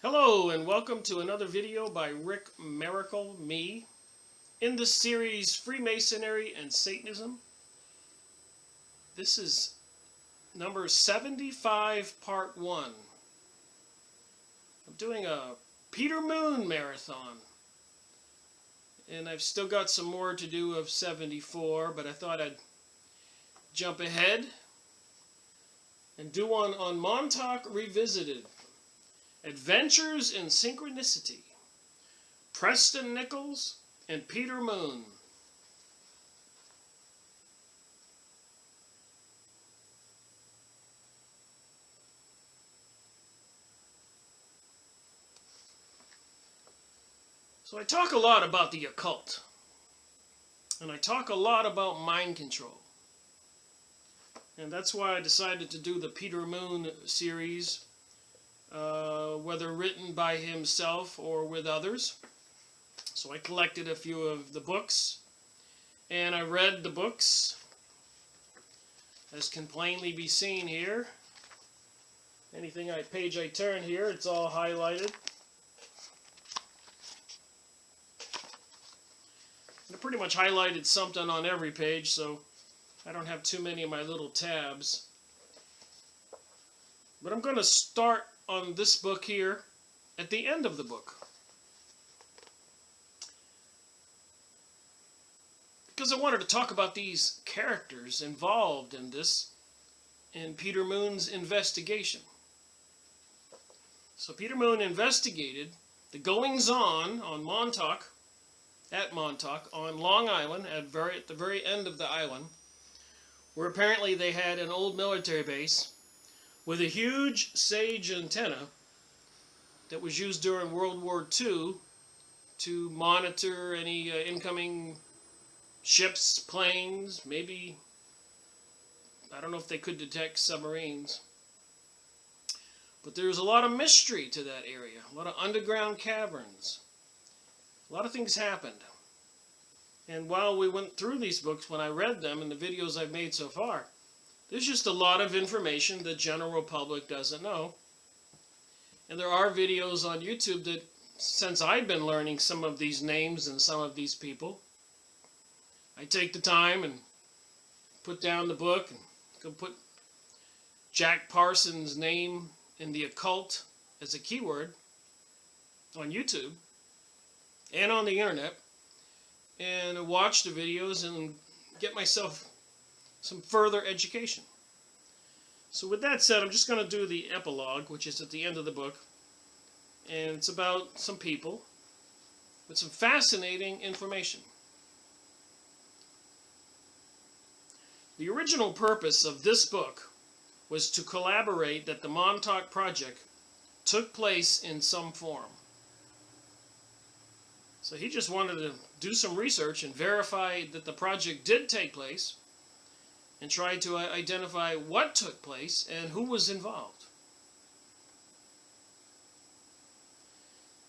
Hello and welcome to another video by Rick Miracle, me, in the series Freemasonry and Satanism. This is number 75, part 1. I'm doing a Peter Moon marathon, and I've still got some more to do of 74, but I thought I'd jump ahead and do one on Montauk Revisited. Adventures in Synchronicity, Preston NIchols and Peter Moon. So I talk a lot about the occult, and I talk a lot about mind control. And that's why I decided to do the Peter Moon series, whether written by himself or with others. So I collected a few of the books, and I read the books, as can plainly be seen here. Anything page I turn here, it's all highlighted. I pretty much highlighted something on every page, so I don't have too many of my little tabs. But I'm going to start on this book here at the end of the book, because I wanted to talk about these characters involved in this, in Peter Moon's investigation. So Peter Moon investigated the goings-on on Montauk, on Long Island, at the very end of the island, where apparently they had an old military base with a huge sage antenna that was used during World War II to monitor any incoming ships, planes, maybe, I don't know if they could detect submarines. But there's a lot of mystery to that area, a lot of underground caverns. A lot of things happened. And while we went through these books, when I read them and the videos I've made so far, there's just a lot of information the general public doesn't know. And there are videos on YouTube that, since I've been learning some of these names and some of these people, I take the time and put down the book and go put Jack Parsons' name in the occult as a keyword on YouTube and on the internet, and watch the videos and get myself some further education. So with that said, I'm just going to do the epilogue, which is at the end of the book, and it's about some people with some fascinating information. The original purpose of this book was to collaborate that the Montauk Project took place in some form. So he just wanted to do some research and verify that the project did take place, and try to identify what took place and who was involved.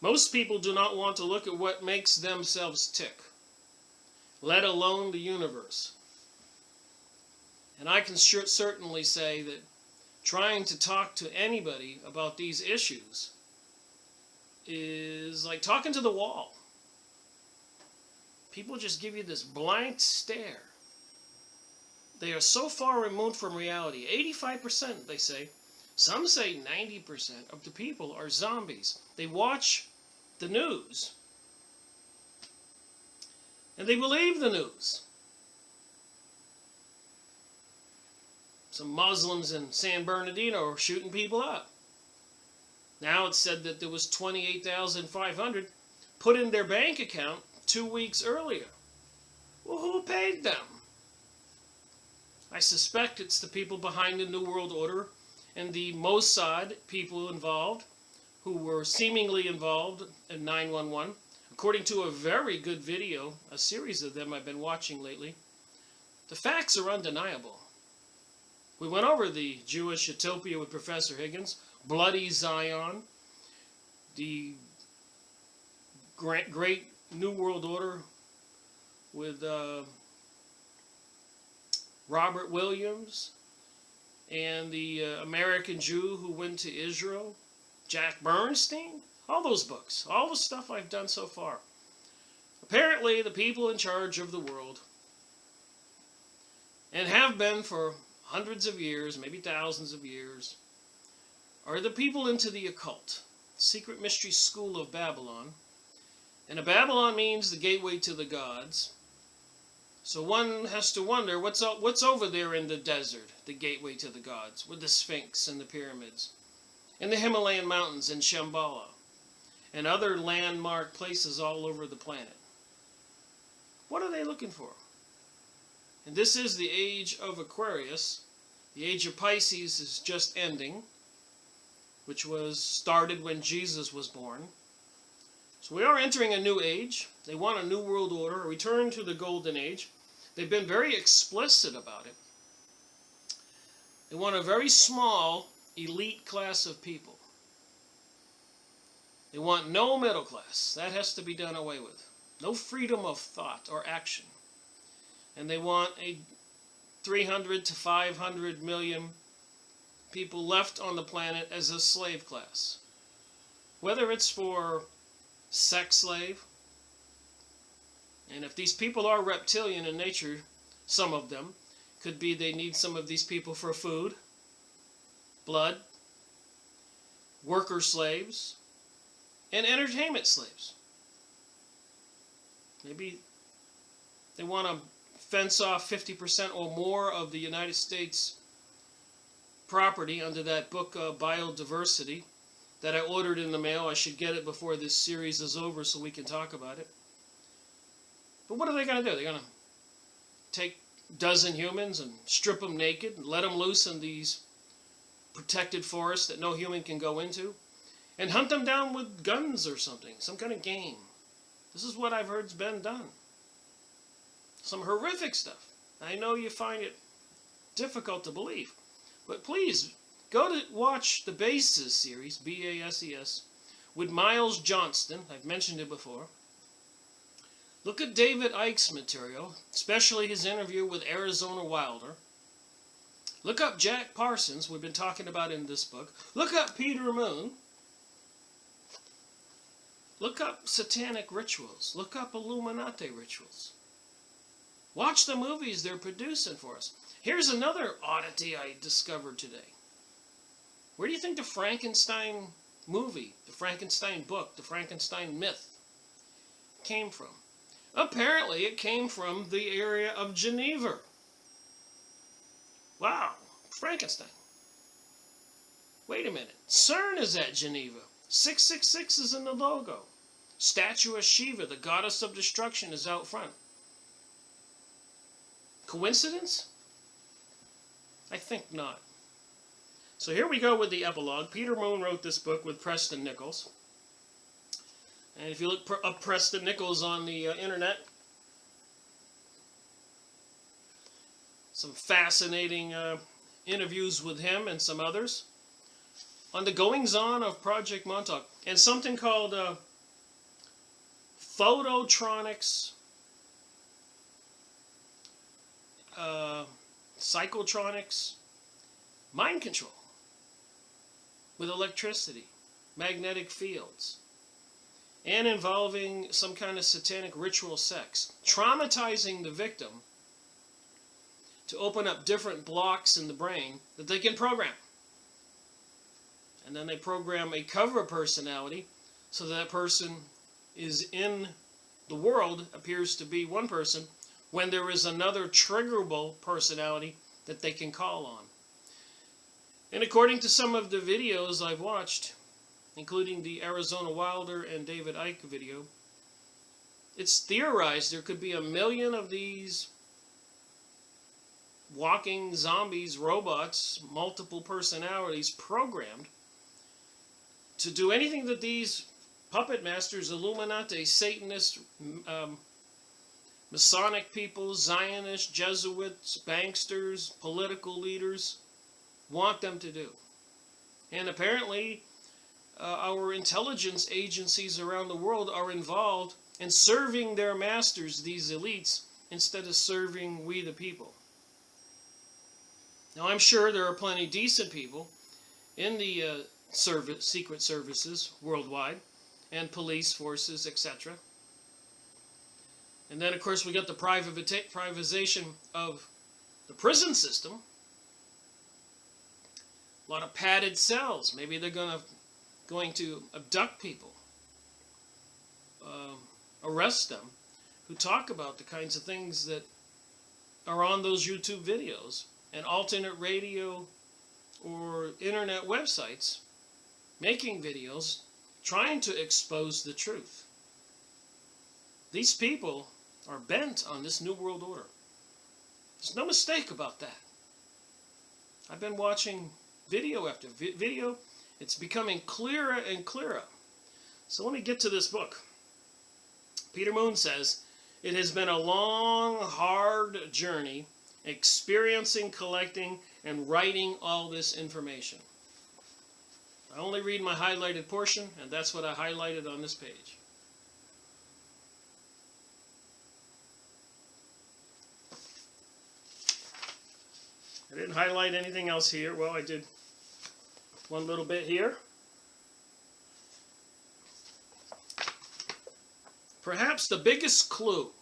Most people do not want to look at what makes themselves tick, let alone the universe. And I can certainly say that trying to talk to anybody about these issues is like talking to the wall. People just give you this blank stare. They are so far removed from reality. 85%, they say. Some say 90% of the people are zombies. They watch the news, and they believe the news. Some Muslims in San Bernardino are shooting people up. Now it's said that there was $28,500 put in their bank account 2 weeks earlier. Well, who paid them? I suspect it's the people behind the New World Order and the Mossad people involved, who were seemingly involved in 9/11. According to a very good video, a series of them I've been watching lately, the facts are undeniable. We went over the Jewish Utopia with Professor Higgins, Bloody Zion, the great New World Order with Robert Williams, and the American Jew who went to Israel Jack Bernstein, all those books, all the stuff I've done so far. Apparently, the people in charge of the world, and have been for hundreds of years, maybe thousands of years, are the people into the occult, secret mystery school of Babylon. And Babylon means the gateway to the gods. So one has to wonder, what's over there in the desert, the gateway to the gods, with the Sphinx and the pyramids, and the Himalayan mountains and Shambhala, and other landmark places all over the planet. What are they looking for? And this is the age of Aquarius. The age of Pisces is just ending, which was started when Jesus was born. So we are entering a new age. They want a new world order, a return to the golden age. They've been very explicit about it. They want a very small, elite class of people. They want no middle class. That has to be done away with. No freedom of thought or action. And they want a 300 to 500 million people left on the planet as a slave class. Whether it's for sex slave, and if these people are reptilian in nature, some of them, could be they need some of these people for food, blood, worker slaves, and entertainment slaves. Maybe they want to fence off 50% or more of the United States property under that book, Biodiversity, that I ordered in the mail. I should get it before this series is over so we can talk about it. But what are they going to do? They're going to take a dozen humans and strip them naked and let them loose in these protected forests that no human can go into and hunt them down with guns or something, some kind of game. This is what I've heard's been done. Some horrific stuff. I know you find it difficult to believe, but please go to watch the Bases series, B-A-S-E-S, with Miles Johnston. I've mentioned it before. Look at David Icke's material, especially his interview with Arizona Wilder. Look up Jack Parsons, we've been talking about in this book. Look up Peter Moon. Look up satanic rituals. Look up Illuminati rituals. Watch the movies they're producing for us. Here's another oddity I discovered today. Where do you think the Frankenstein movie, the Frankenstein book, the Frankenstein myth came from? Apparently it came from the area of Geneva. Wow, Frankenstein. Wait a minute. CERN is at Geneva. 666 is in the logo. Statue of Shiva, the goddess of destruction, is out front. Coincidence? I think not. So here we go with the epilogue. Peter Moon wrote this book with Preston NIchols. And if you look up Preston NIchols on the internet, some fascinating interviews with him and some others on the goings-on of Project Montauk, and something called phototronics, psychotronics, mind control with electricity, magnetic fields, and involving some kind of satanic ritual sex, traumatizing the victim to open up different blocks in the brain that they can program. And then they program a cover personality so that person is in the world, appears to be one person, when there is another triggerable personality that they can call on. And according to some of the videos I've watched, including the Arizona Wilder and David Icke video, it's theorized there could be 1 million of these walking zombies, robots, multiple personalities programmed to do anything that these puppet masters, Illuminati, Satanists, Masonic people, Zionists, Jesuits, banksters, political leaders want them to do. And apparently our intelligence agencies around the world are involved in serving their masters, these elites, instead of serving we the people. Now I'm sure there are plenty decent people in the secret services worldwide, and police forces, etc. And then, of course, we got the privatization of the prison system. A lot of padded cells. Maybe they're going to abduct people, arrest them, who talk about the kinds of things that are on those YouTube videos and alternate radio or internet websites making videos trying to expose the truth. These people are bent on this New World Order. There's no mistake about that. I've been watching video after video. It's becoming clearer and clearer. So let me get to this book. Peter Moon says, "It has been a long, hard journey experiencing, collecting, and writing all this information." I only read my highlighted portion, and that's what I highlighted on this page. I didn't highlight anything else here. Well, I did one little bit here. Perhaps the biggest clue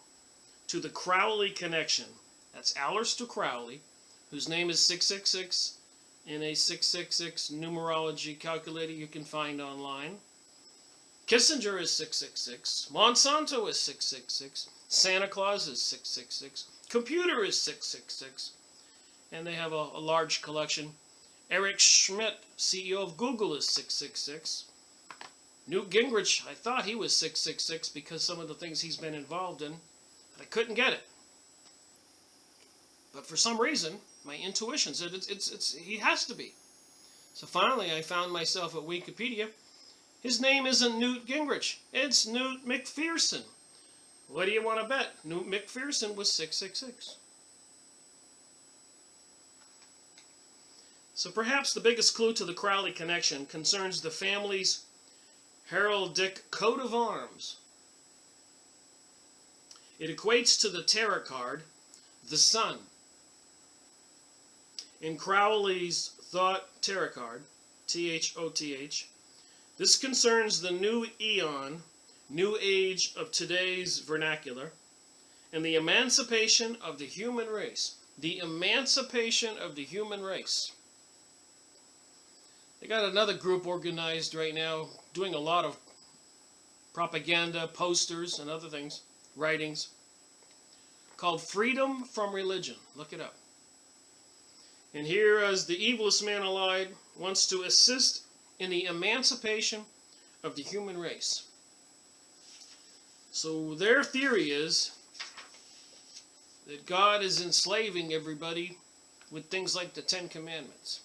to the Crowley connection, that's Aleister Crowley, whose name is 666 in a 666 numerology calculator you can find online. Kissinger is 666. Monsanto is 666. Santa Claus is 666. Computer is 666. And they have a large collection. Eric Schmidt, CEO of Google, is 666. Newt Gingrich, I thought he was 666 because some of the things he's been involved in, but I couldn't get it. But for some reason, my intuition said he has to be. So finally, I found myself at Wikipedia. His name isn't Newt Gingrich. It's Newt McPherson. What do you want to bet? Newt McPherson was 666. So perhaps the biggest clue to the Crowley connection concerns the family's heraldic coat of arms. It equates to the tarot card, the Sun. In Crowley's Thought Tarot card, THOTH, this concerns the new eon, new age of today's vernacular, and the emancipation of the human race. The emancipation of the human race. They got another group organized right now doing a lot of propaganda, posters, and other things, writings, called Freedom from Religion. Look it up. And here, as the evilest man alive, wants to assist in the emancipation of the human race. So their theory is that God is enslaving everybody with things like the Ten Commandments.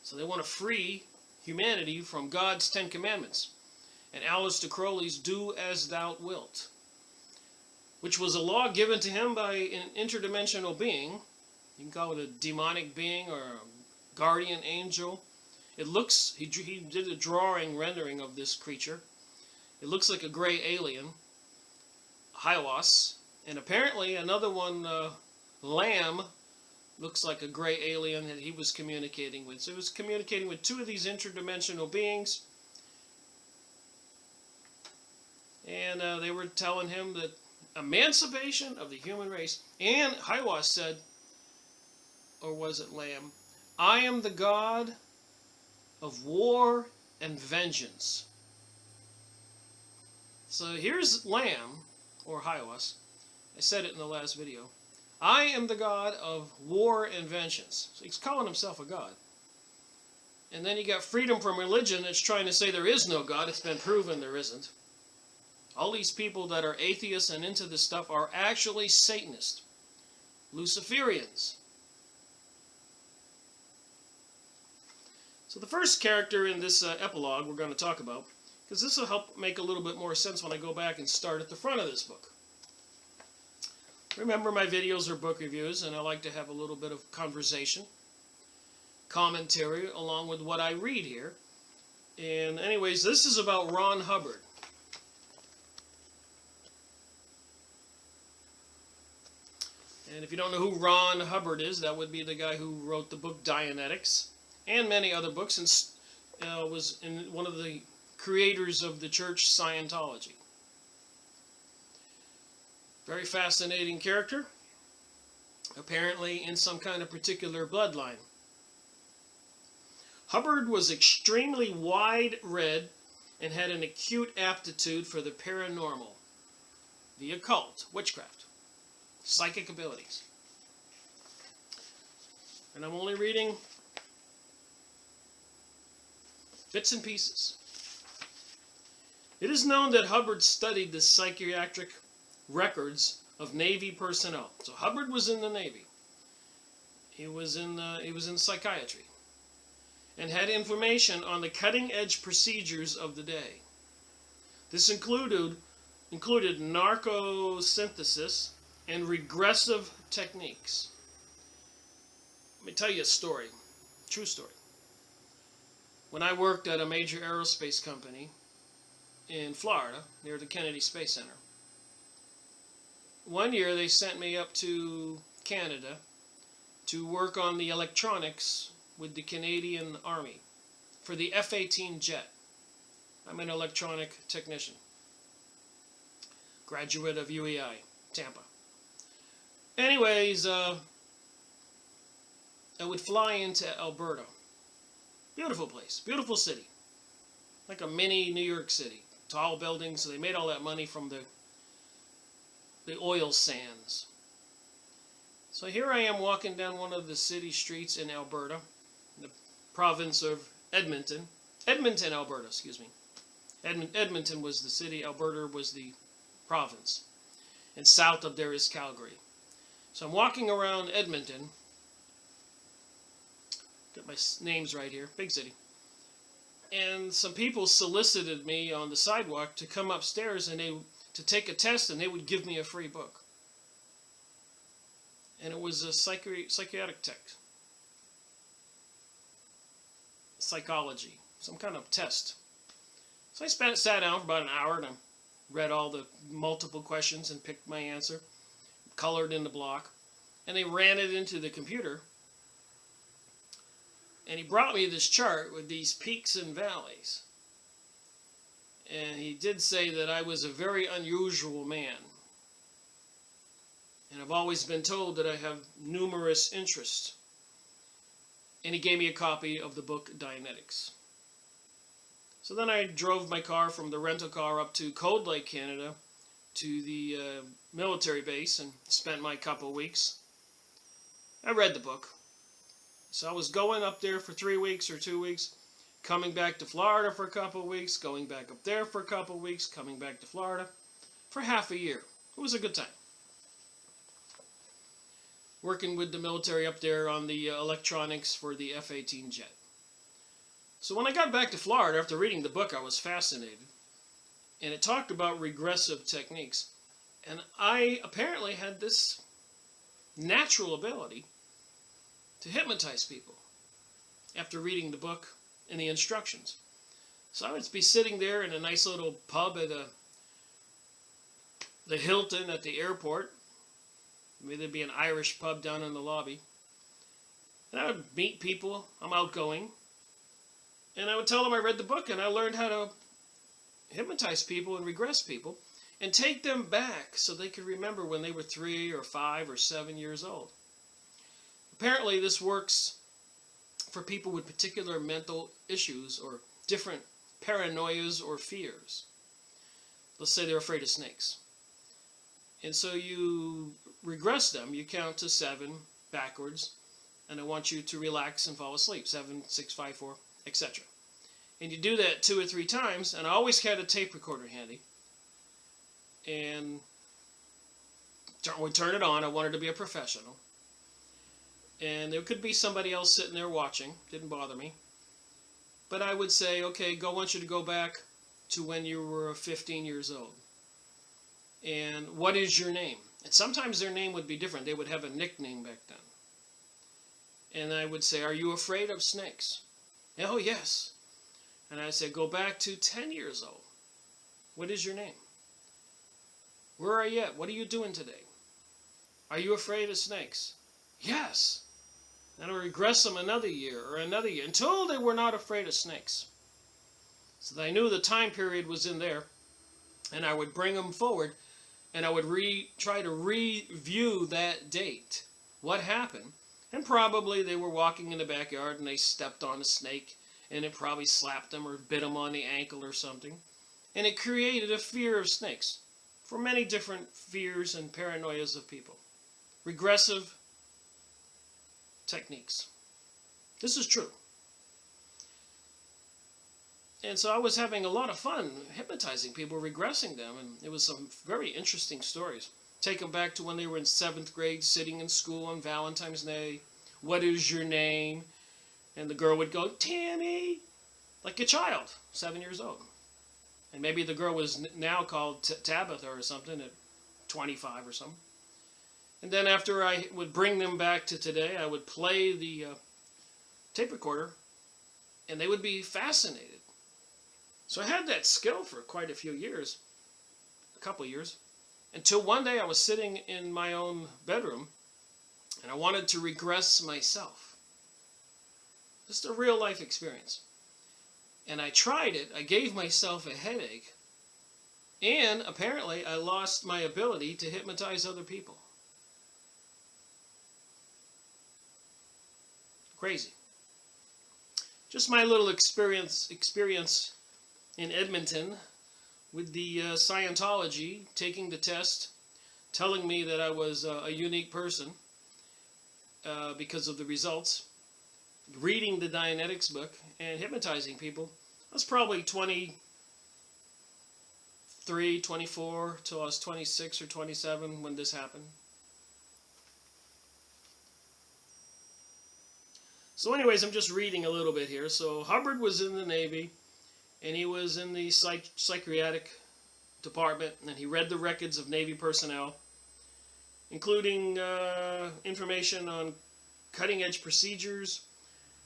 So they want to free humanity from God's Ten Commandments. And Aleister Crowley's do as thou wilt, which was a law given to him by an interdimensional being. You can call it a demonic being or a guardian angel. It looks, he did a drawing rendering of this creature. It looks like a gray alien, Hiwas. And apparently another one, Lamb, looks like a gray alien that he was communicating with. So he was communicating with two of these interdimensional beings. And they were telling him that emancipation of the human race. And Hiwas said, or was it Lamb, I am the God of war and vengeance. So here's Lamb, or Hiwas. I said it in the last video. I am the God of war and vengeance. So he's calling himself a God. And then you got Freedom from Religion that's trying to say there is no God. It's been proven there isn't. All these people that are atheists and into this stuff are actually Satanists, Luciferians. So the first character in this epilogue we're going to talk about, because this will help make a little bit more sense when I go back and start at the front of this book. Remember, my videos are book reviews, and I like to have a little bit of conversation, commentary, along with what I read here. And anyways, this is about Ron Hubbard. And if you don't know who Ron Hubbard is, that would be the guy who wrote the book Dianetics. and many other books, and was one of the creators of the church Scientology. Very fascinating character, apparently in some kind of particular bloodline. Hubbard was extremely wide-read and had an acute aptitude for the paranormal, the occult, witchcraft, psychic abilities. And I'm only reading bits and pieces. It is known that Hubbard studied the psychiatric records of Navy personnel. So Hubbard was in the Navy. He was in psychiatry, and had information on the cutting-edge procedures of the day. This included narcosynthesis and regressive techniques. Let me tell you a story, true story. When I worked at a major aerospace company in Florida, near the Kennedy Space Center, one year they sent me up to Canada to work on the electronics with the Canadian Army for the F-18 jet. I'm an electronic technician, graduate of UEI, Tampa. Anyways, I would fly into Alberta. Beautiful place, beautiful city, like a mini New York City. Tall buildings. So they made all that money from the oil sands. So here I am walking down one of the city streets in Alberta, in the province of Edmonton, Alberta, excuse me. Edmonton was the city, Alberta was the province, and south of there is Calgary. So I'm walking around Edmonton, get my names right here, big city, and some people solicited me on the sidewalk to come upstairs and to take a test, and they would give me a free book. And it was a psychiatric text. Psychology. Some kind of test. So I sat down for about an hour and I read all the multiple questions and picked my answer. Colored in the block. And they ran it into the computer. And he brought me this chart with these peaks and valleys. And he did say that I was a very unusual man. And I've always been told that I have numerous interests. And he gave me a copy of the book Dianetics. So then I drove my car from the rental car up to Cold Lake, Canada, to the military base and spent my couple of weeks. I read the book. So I was going up there for 3 weeks or 2 weeks, coming back to Florida for a couple of weeks, going back up there for a couple of weeks, coming back to Florida for half a year. It was a good time. Working with the military up there on the electronics for the F-18 jet. So when I got back to Florida after reading the book, I was fascinated. And it talked about regressive techniques. And I apparently had this natural ability to hypnotize people after reading the book and the instructions. So I would be sitting there in a nice little pub at the Hilton at the airport. Maybe there'd be an Irish pub down in the lobby. And I would meet people. I'm outgoing. And I would tell them I read the book and I learned how to hypnotize people and regress people and take them back so they could remember when they were 3 or 5 or 7 years old. Apparently this works for people with particular mental issues or different paranoias or fears. Let's say they're afraid of snakes. And so you regress them, you count to 7 backwards, and I want you to relax and fall asleep. 7, 6, 5, 4, etc. And you do that 2 or 3 times, and I always had a tape recorder handy. And would turn it on. I wanted to be a professional. And there could be somebody else sitting there watching. Didn't bother me. But I would say, okay, I want you to go back to when you were 15 years old. And what is your name? And sometimes their name would be different. They would have a nickname back then. And I would say, are you afraid of snakes? Oh, yes. And I say, go back to 10 years old. What is your name? Where are you at? What are you doing today? Are you afraid of snakes? Yes. And I would regress them another year or another year until they were not afraid of snakes. So I knew the time period was in there, and I would bring them forward, and I would try to review that date. What happened? And probably they were walking in the backyard and they stepped on a snake, and it probably slapped them or bit them on the ankle or something. And it created a fear of snakes for many different fears and paranoias of people. Regressive techniques. This is true. And so I was having a lot of fun hypnotizing people, regressing them, and it was some very interesting stories. Take them back to when they were in 7th grade, sitting in school on Valentine's Day. What is your name? And the girl would go, Tammy, like a child, 7 years old. And maybe the girl was now called Tabitha or something at 25 or something. And then after I would bring them back to today, I would play the tape recorder, and they would be fascinated. So I had that skill for quite a few years, a couple of years, until one day I was sitting in my own bedroom, and I wanted to regress myself. Just a real life experience. And I tried it. I gave myself a headache, and apparently I lost my ability to hypnotize other people. Crazy. Just my little experience in Edmonton with the Scientology, taking the test, telling me that I was a unique person because of the results, reading the Dianetics book, and hypnotizing people. I was probably 23, 24, till I was 26 or 27 when this happened. So anyways, I'm just reading a little bit here. So Hubbard was in the Navy, and he was in the psychiatric department, and he read the records of Navy personnel, including information on cutting-edge procedures,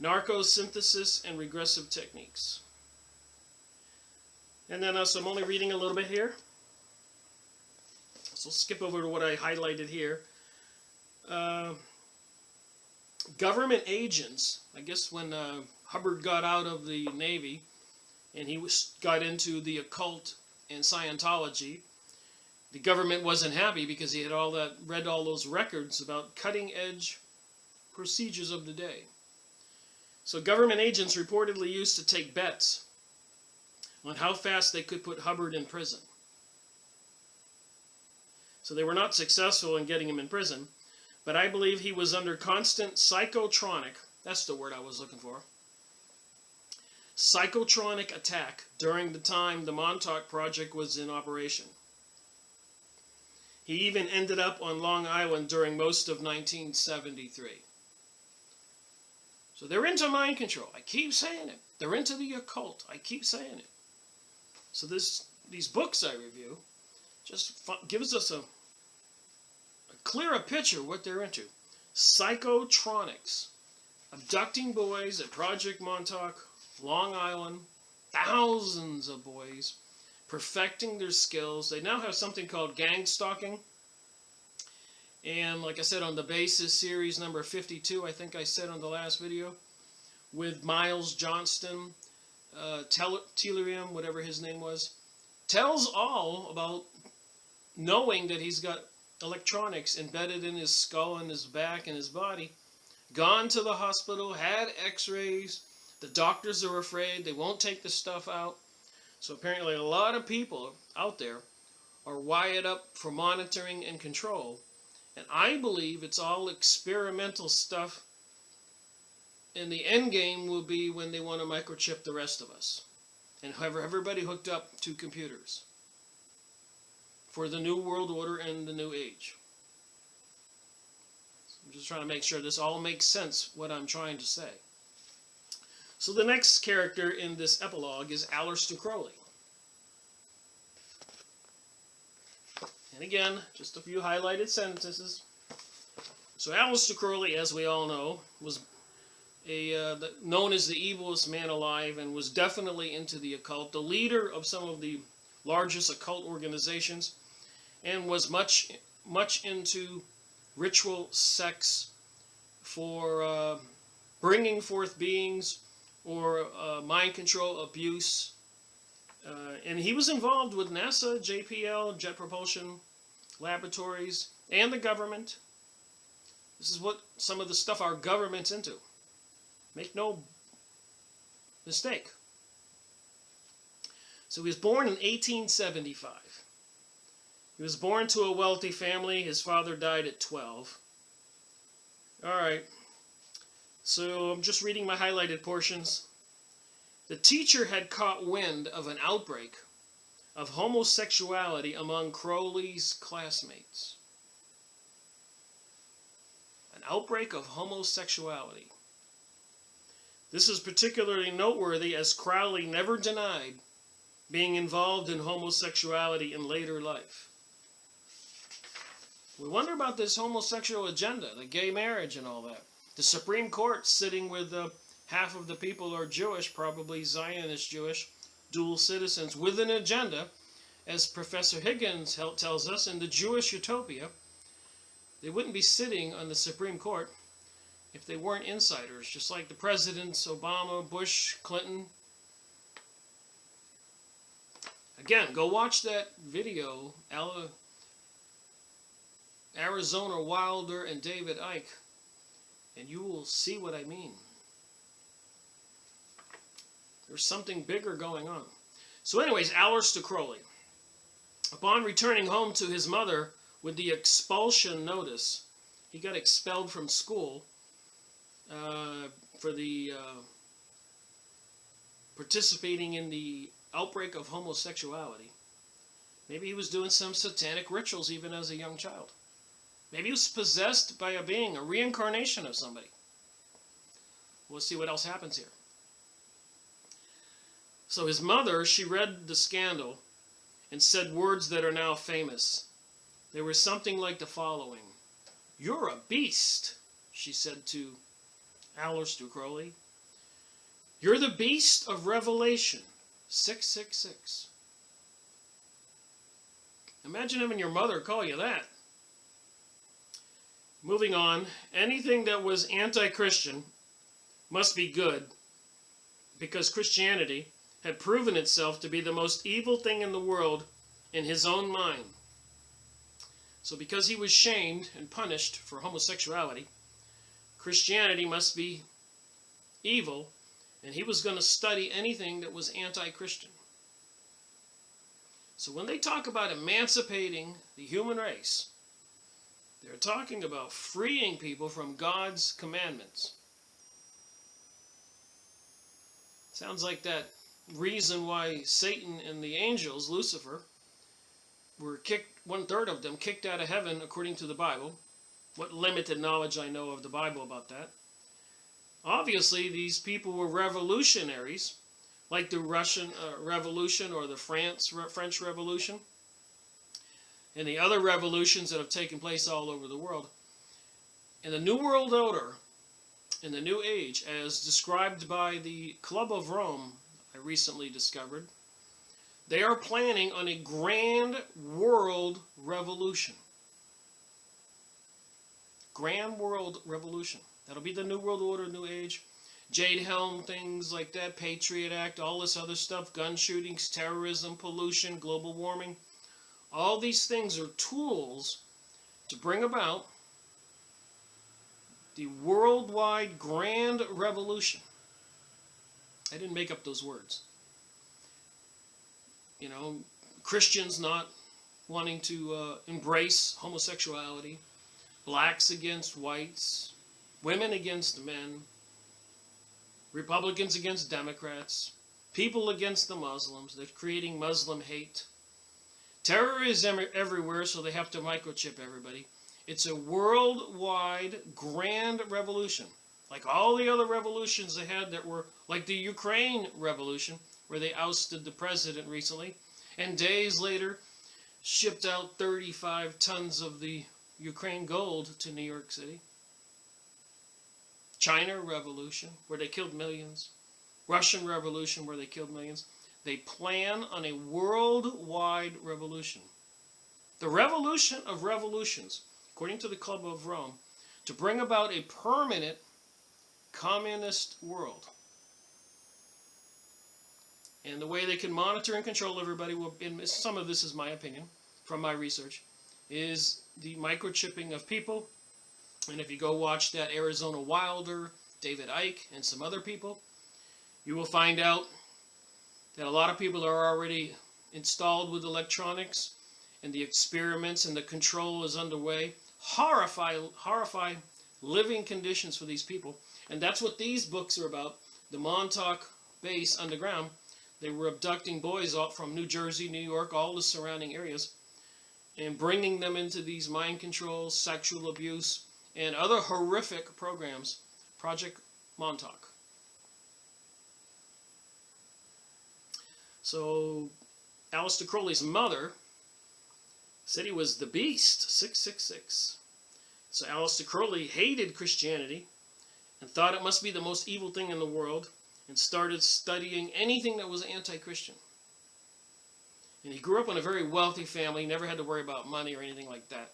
narcosynthesis, and regressive techniques. And then, so I'm only reading a little bit here. So I'll skip over to what I highlighted here. Government agents, I guess when Hubbard got out of the Navy and he got into the occult and Scientology, the government wasn't happy because he had read all those records about cutting-edge procedures of the day. So government agents reportedly used to take bets on how fast they could put Hubbard in prison. So they were not successful in getting him in prison, but I believe he was under constant psychotronic, that's the word I was looking for, psychotronic attack during the time the Montauk Project was in operation. He even ended up on Long Island during most of 1973. So they're into mind control. I keep saying it. They're into the occult. I keep saying it. So these books I review just gives us a clearer picture of what they're into. Psychotronics. Abducting boys at Project Montauk, Long Island. Thousands of boys. Perfecting their skills. They now have something called gang stalking. And like I said, on the Basis series number 52, I think I said on the last video, with Miles Johnston, Tellurium, whatever his name was, tells all about knowing that he's got electronics embedded in his skull and his back and his body, gone to the hospital, had x-rays, the doctors are afraid, they won't take the stuff out. So apparently a lot of people out there are wired up for monitoring and control. And I believe it's all experimental stuff. And the end game will be when they want to microchip the rest of us. And have everybody hooked up to computers. For the new world order and the new age. So I'm just trying to make sure this all makes sense, what I'm trying to say. So the next character in this epilogue is Aleister Crowley. And again, just a few highlighted sentences. So Aleister Crowley, as we all know, was known as the evilest man alive and was definitely into the occult, the leader of some of the largest occult organizations, and was much into ritual, sex, for bringing forth beings or mind control abuse. And he was involved with NASA, JPL, Jet Propulsion Laboratories, and the government. This is what some of the stuff our government's into. Make no mistake. So he was born in 1875. He was born to a wealthy family. His father died at 12. All right. So I'm just reading my highlighted portions. The teacher had caught wind of an outbreak of homosexuality among Crowley's classmates. An outbreak of homosexuality. This is particularly noteworthy as Crowley never denied being involved in homosexuality in later life. We wonder about this homosexual agenda, the gay marriage and all that. The Supreme Court sitting with half of the people are Jewish, probably Zionist Jewish, dual citizens, with an agenda, as Professor Higgins tells us, in the Jewish utopia. They wouldn't be sitting on the Supreme Court if they weren't insiders, just like the presidents, Obama, Bush, Clinton. Again, go watch that video, Arizona Wilder and David Icke, and you will see what I mean. There's something bigger going on. So anyways, Aleister Crowley, upon returning home to his mother with the expulsion notice, he got expelled from school for the participating in the outbreak of homosexuality. Maybe he was doing some satanic rituals even as a young child. Maybe he was possessed by a being, a reincarnation of somebody. We'll see what else happens here. So his mother, she read the scandal and said words that are now famous. They were something like the following. "You're a beast," she said to Aleister Crowley. "You're the beast of Revelation 666. Imagine having your mother call you that. Moving on, anything that was anti-Christian must be good because Christianity had proven itself to be the most evil thing in the world in his own mind. So because he was shamed and punished for homosexuality, Christianity must be evil, and he was going to study anything that was anti-Christian. So when they talk about emancipating the human race, they're talking about freeing people from God's commandments. Sounds like that reason why Satan and the angels, Lucifer, were kicked, 1/3 of them kicked out of heaven according to the Bible. What limited knowledge I know of the Bible about that. Obviously, these people were revolutionaries, like the Russian Revolution or the French Revolution, and the other revolutions that have taken place all over the world. And the New World Order, in the New Age, as described by the Club of Rome, I recently discovered, they are planning on a grand world revolution. Grand world revolution. That'll be the New World Order, New Age. Jade Helm, things like that, Patriot Act, all this other stuff, gun shootings, terrorism, pollution, global warming. All these things are tools to bring about the worldwide grand revolution. I didn't make up those words. You know, Christians not wanting to embrace homosexuality, blacks against whites, women against men, Republicans against Democrats, people against the Muslims. They're creating Muslim hate. Terror is everywhere, so they have to microchip everybody. It's a worldwide grand revolution. Like all the other revolutions they had that were, like the Ukraine revolution, where they ousted the president recently, and days later shipped out 35 tons of the Ukraine gold to New York City. China Revolution, where they killed millions. Russian Revolution, where they killed millions. They plan on a worldwide revolution. The revolution of revolutions, according to the Club of Rome, to bring about a permanent communist world. And the way they can monitor and control everybody, and some of this is my opinion from my research, is the microchipping of people. And if you go watch that Arizona Wilder, David Icke, and some other people, you will find out that a lot of people are already installed with electronics, and the experiments and the control is underway. Horrifying living conditions for these people. And that's what these books are about. The Montauk base underground, they were abducting boys out from New Jersey, New York, all the surrounding areas, and bringing them into these mind control, sexual abuse, and other horrific programs. Project Montauk. So, Aleister Crowley's mother said he was the beast, 666. So Aleister Crowley hated Christianity and thought it must be the most evil thing in the world, and started studying anything that was anti-Christian. And he grew up in a very wealthy family, never had to worry about money or anything like that.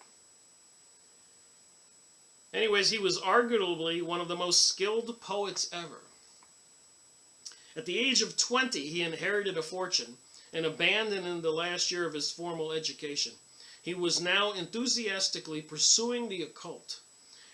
Anyways, he was arguably one of the most skilled poets ever. At the age of 20, he inherited a fortune and abandoned in the last year of his formal education. He was now enthusiastically pursuing the occult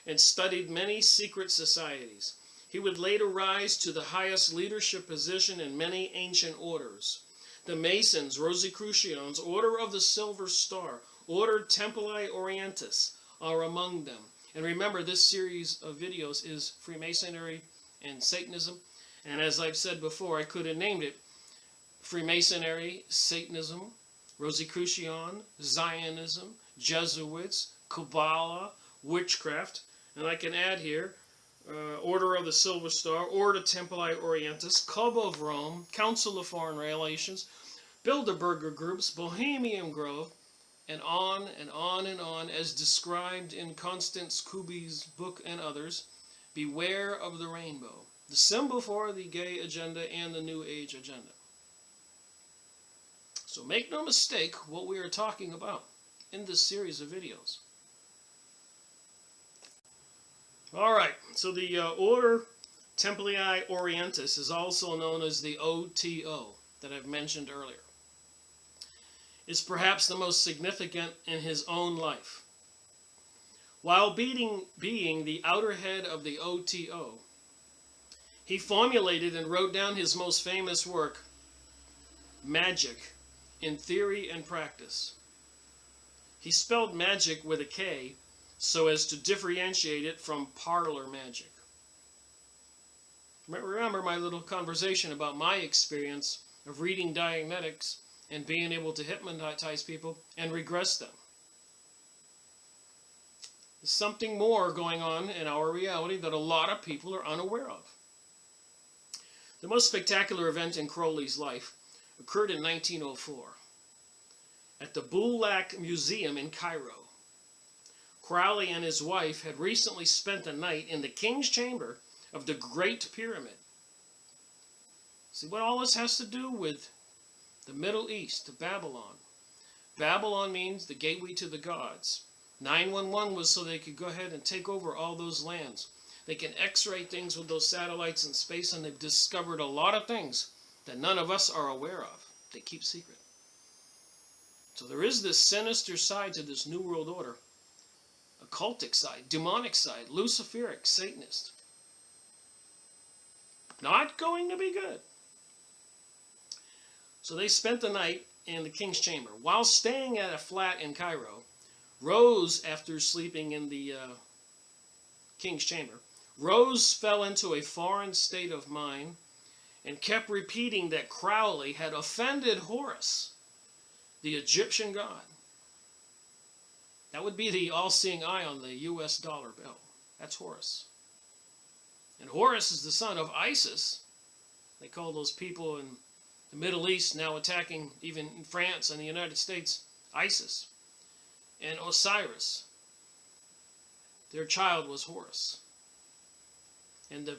and studied many secret societies. He would later rise to the highest leadership position in many ancient orders. The Masons, Rosicrucians, Order of the Silver Star, Order Templi Orientis are among them. And remember, this series of videos is Freemasonry and Satanism. And as I've said before, I could have named it Freemasonry, Satanism, Rosicrucian, Zionism, Jesuits, Kabbalah, witchcraft. And I can add here, Order of the Silver Star, Order Templi Orientis, Club of Rome, Council of Foreign Relations, Bilderberger groups, Bohemian Grove, and on and on and on, as described in Constance Kuby's book and others. Beware of the rainbow, the symbol for the gay agenda and the New Age agenda. So make no mistake what we are talking about in this series of videos. Alright, so the Order Templi Orientis is also known as the OTO that I've mentioned earlier. Is perhaps the most significant in his own life. While being the outer head of the OTO, he formulated and wrote down his most famous work, Magic, in Theory and Practice. He spelled magic with a K so as to differentiate it from parlor magic. Remember my little conversation about my experience of reading Dianetics and being able to hypnotize people and regress them. There's something more going on in our reality that a lot of people are unaware of. The most spectacular event in Crowley's life occurred in 1904 at the Bulak Museum in Cairo. Crowley and his wife had recently spent the night in the king's chamber of the Great Pyramid. See what all this has to do with the Middle East, to Babylon. Babylon means the gateway to the gods. 911 was so they could go ahead and take over all those lands. They can x-ray things with those satellites in space, and they've discovered a lot of things that none of us are aware of. They keep secret. So there is this sinister side to this New World Order. Occultic side, demonic side, Luciferic, Satanist. Not going to be good. So they spent the night in the king's chamber. While staying at a flat in Cairo, Rose, after sleeping in the king's chamber, Rose fell into a foreign state of mind and kept repeating that Crowley had offended Horus, the Egyptian god. That would be the all-seeing eye on the US dollar bill. That's Horus. And Horus is the son of Isis. They call those people in the Middle East, now attacking even in France and the United States, ISIS. And Osiris, their child was Horus. And the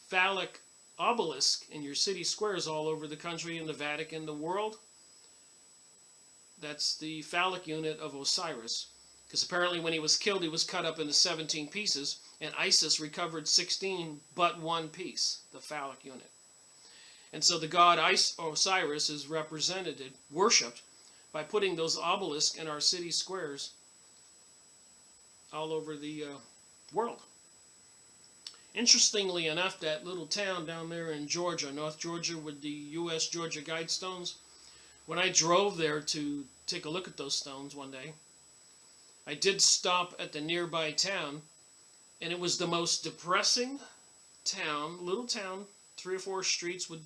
phallic obelisk in your city squares all over the country, in the Vatican, the world, that's the phallic unit of Osiris, Because apparently when he was killed, he was cut up into 17 pieces, and Isis recovered 16 but one piece, the phallic unit. And so the god Osiris is represented, worshipped, by putting those obelisks in our city squares all over the world. Interestingly enough, that little town down there in Georgia, North Georgia, with the U.S. Georgia Guidestones, when I drove there to take a look at those stones one day, I did stop at the nearby town, and it was the most depressing town, little town, 3 or 4 streets with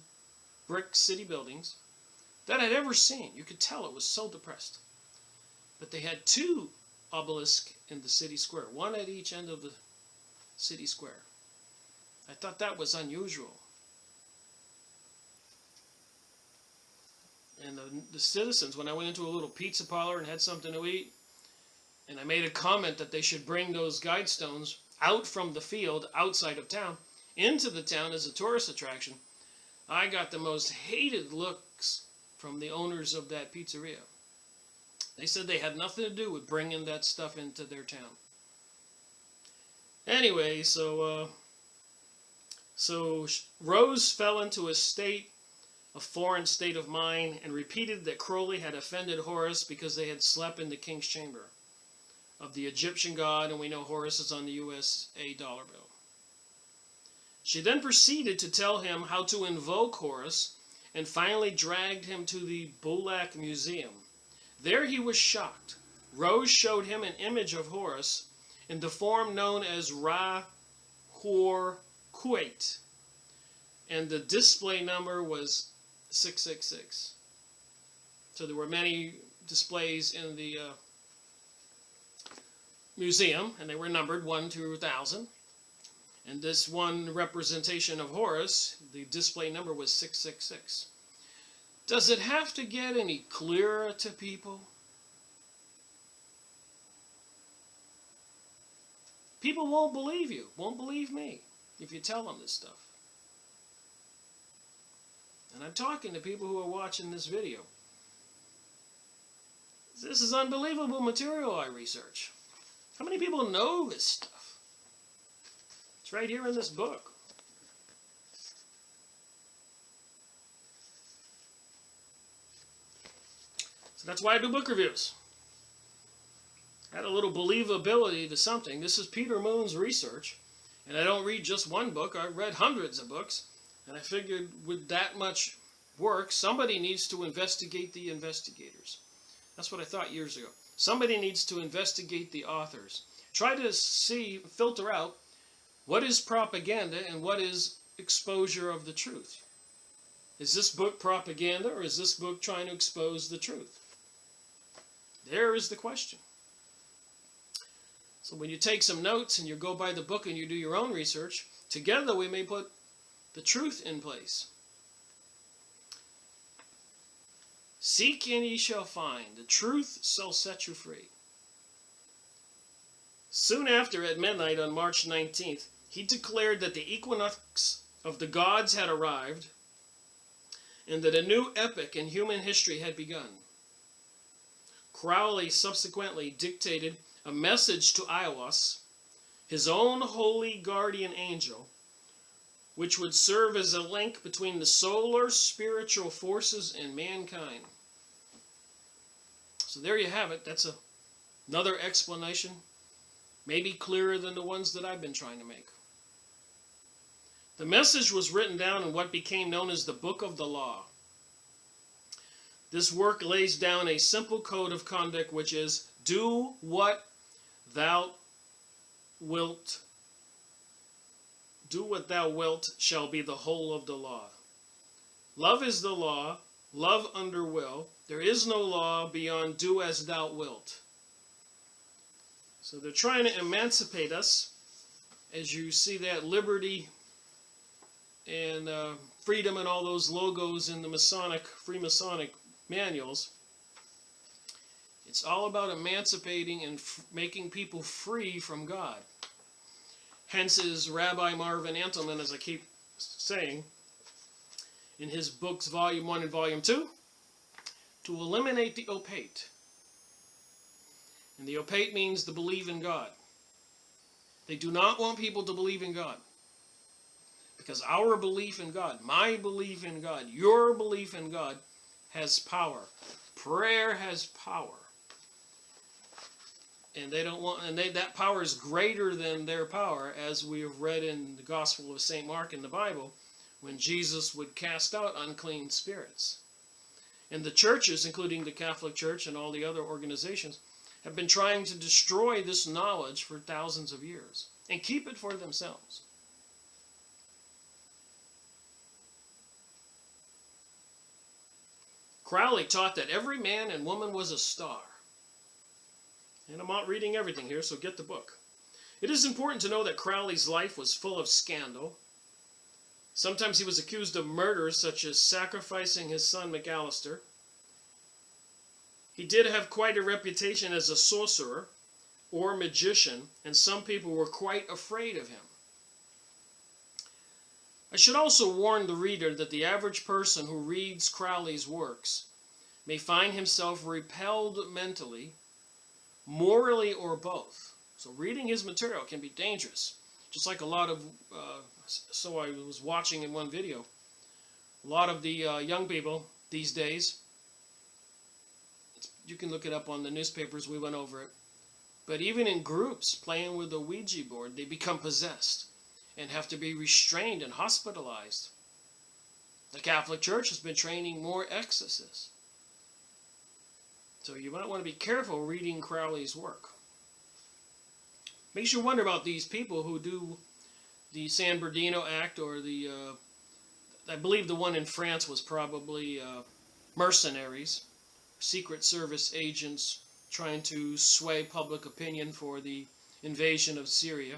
brick city buildings, that I'd ever seen. You could tell it was so depressed. But they had 2 obelisks in the city square, one at each end of the city square. I thought that was unusual. And the citizens, when I went into a little pizza parlor and had something to eat, and I made a comment that they should bring those guidestones out from the field outside of town into the town as a tourist attraction, I got the most hated looks from the owners of that pizzeria. They said they had nothing to do with bringing that stuff into their town. Anyway, so Rose fell into a foreign state of mind, and repeated that Crowley had offended Horus because they had slept in the king's chamber of the Egyptian god, and we know Horus is on the USA dollar bill. She then proceeded to tell him how to invoke Horus, and finally dragged him to the Bulak Museum. There he was shocked. Rose showed him an image of Horus in the form known as Ra-Hor-Kuet, and the display number was 666. So there were many displays in the museum, and they were numbered 1 to 1,000. And this one representation of Horus, the display number was 666. Does it have to get any clearer to people? People won't believe you, won't believe me, if you tell them this stuff. And I'm talking to people who are watching this video. This is unbelievable material I research. How many people know this stuff? It's right here in this book. So that's why I do book reviews. Add a little believability to something. This is Peter Moon's research. And I don't read just one book. I've read hundreds of books. And I figured with that much work, somebody needs to investigate the investigators. That's what I thought years ago. Somebody needs to investigate the authors. Try to filter out what is propaganda and what is exposure of the truth. Is this book propaganda, or is this book trying to expose the truth? There is the question. So when you take some notes and you go by the book and you do your own research, together we may put the truth in place. Seek and ye shall find. The truth shall set you free. Soon after, at midnight on March 19th, he declared that the equinox of the gods had arrived and that a new epoch in human history had begun. Crowley subsequently dictated a message to Aiwass, his own holy guardian angel, which would serve as a link between the solar spiritual forces and mankind. So there you have it. That's another explanation, maybe clearer than the ones that I've been trying to make. The message was written down in what became known as the Book of the Law. This work lays down a simple code of conduct, which is, do what thou wilt. Do what thou wilt shall be the whole of the law. Love is the law, love under will. There is no law beyond do as thou wilt. So they're trying to emancipate us, as you see that liberty and freedom and all those logos in the Freemasonic manuals. It's all about emancipating and making people free from God. Hence is Rabbi Marvin Antelman, as I keep saying, in his books, Volume 1 and Volume 2, to eliminate the opaque. And the opaque means to believe in God. They do not want people to believe in God. Because our belief in God, my belief in God, your belief in God has power. Prayer has power. And they don't want, and that power is greater than their power, as we have read in the Gospel of St. Mark in the Bible, when Jesus would cast out unclean spirits. And the churches, including the Catholic Church and all the other organizations, have been trying to destroy this knowledge for thousands of years and keep it for themselves. Crowley taught that every man and woman was a star. And I'm not reading everything here, so get the book. It is important to know that Crowley's life was full of scandal. Sometimes he was accused of murder, such as sacrificing his son McAllister. He did have quite a reputation as a sorcerer or magician, and some people were quite afraid of him. I should also warn the reader that the average person who reads Crowley's works may find himself repelled mentally, morally, or both. So reading his material can be dangerous. Just like a lot of, so I was watching in one video, a lot of the young people these days, you can look it up on the newspapers, we went over it, but even in groups playing with a Ouija board, they become possessed and have to be restrained and hospitalized. The Catholic Church has been training more exorcists. So you might want to be careful reading Crowley's work. Makes you wonder about these people who do the San Bernardino Act, or the, I believe the one in France was probably mercenaries, Secret Service agents trying to sway public opinion for the invasion of Syria.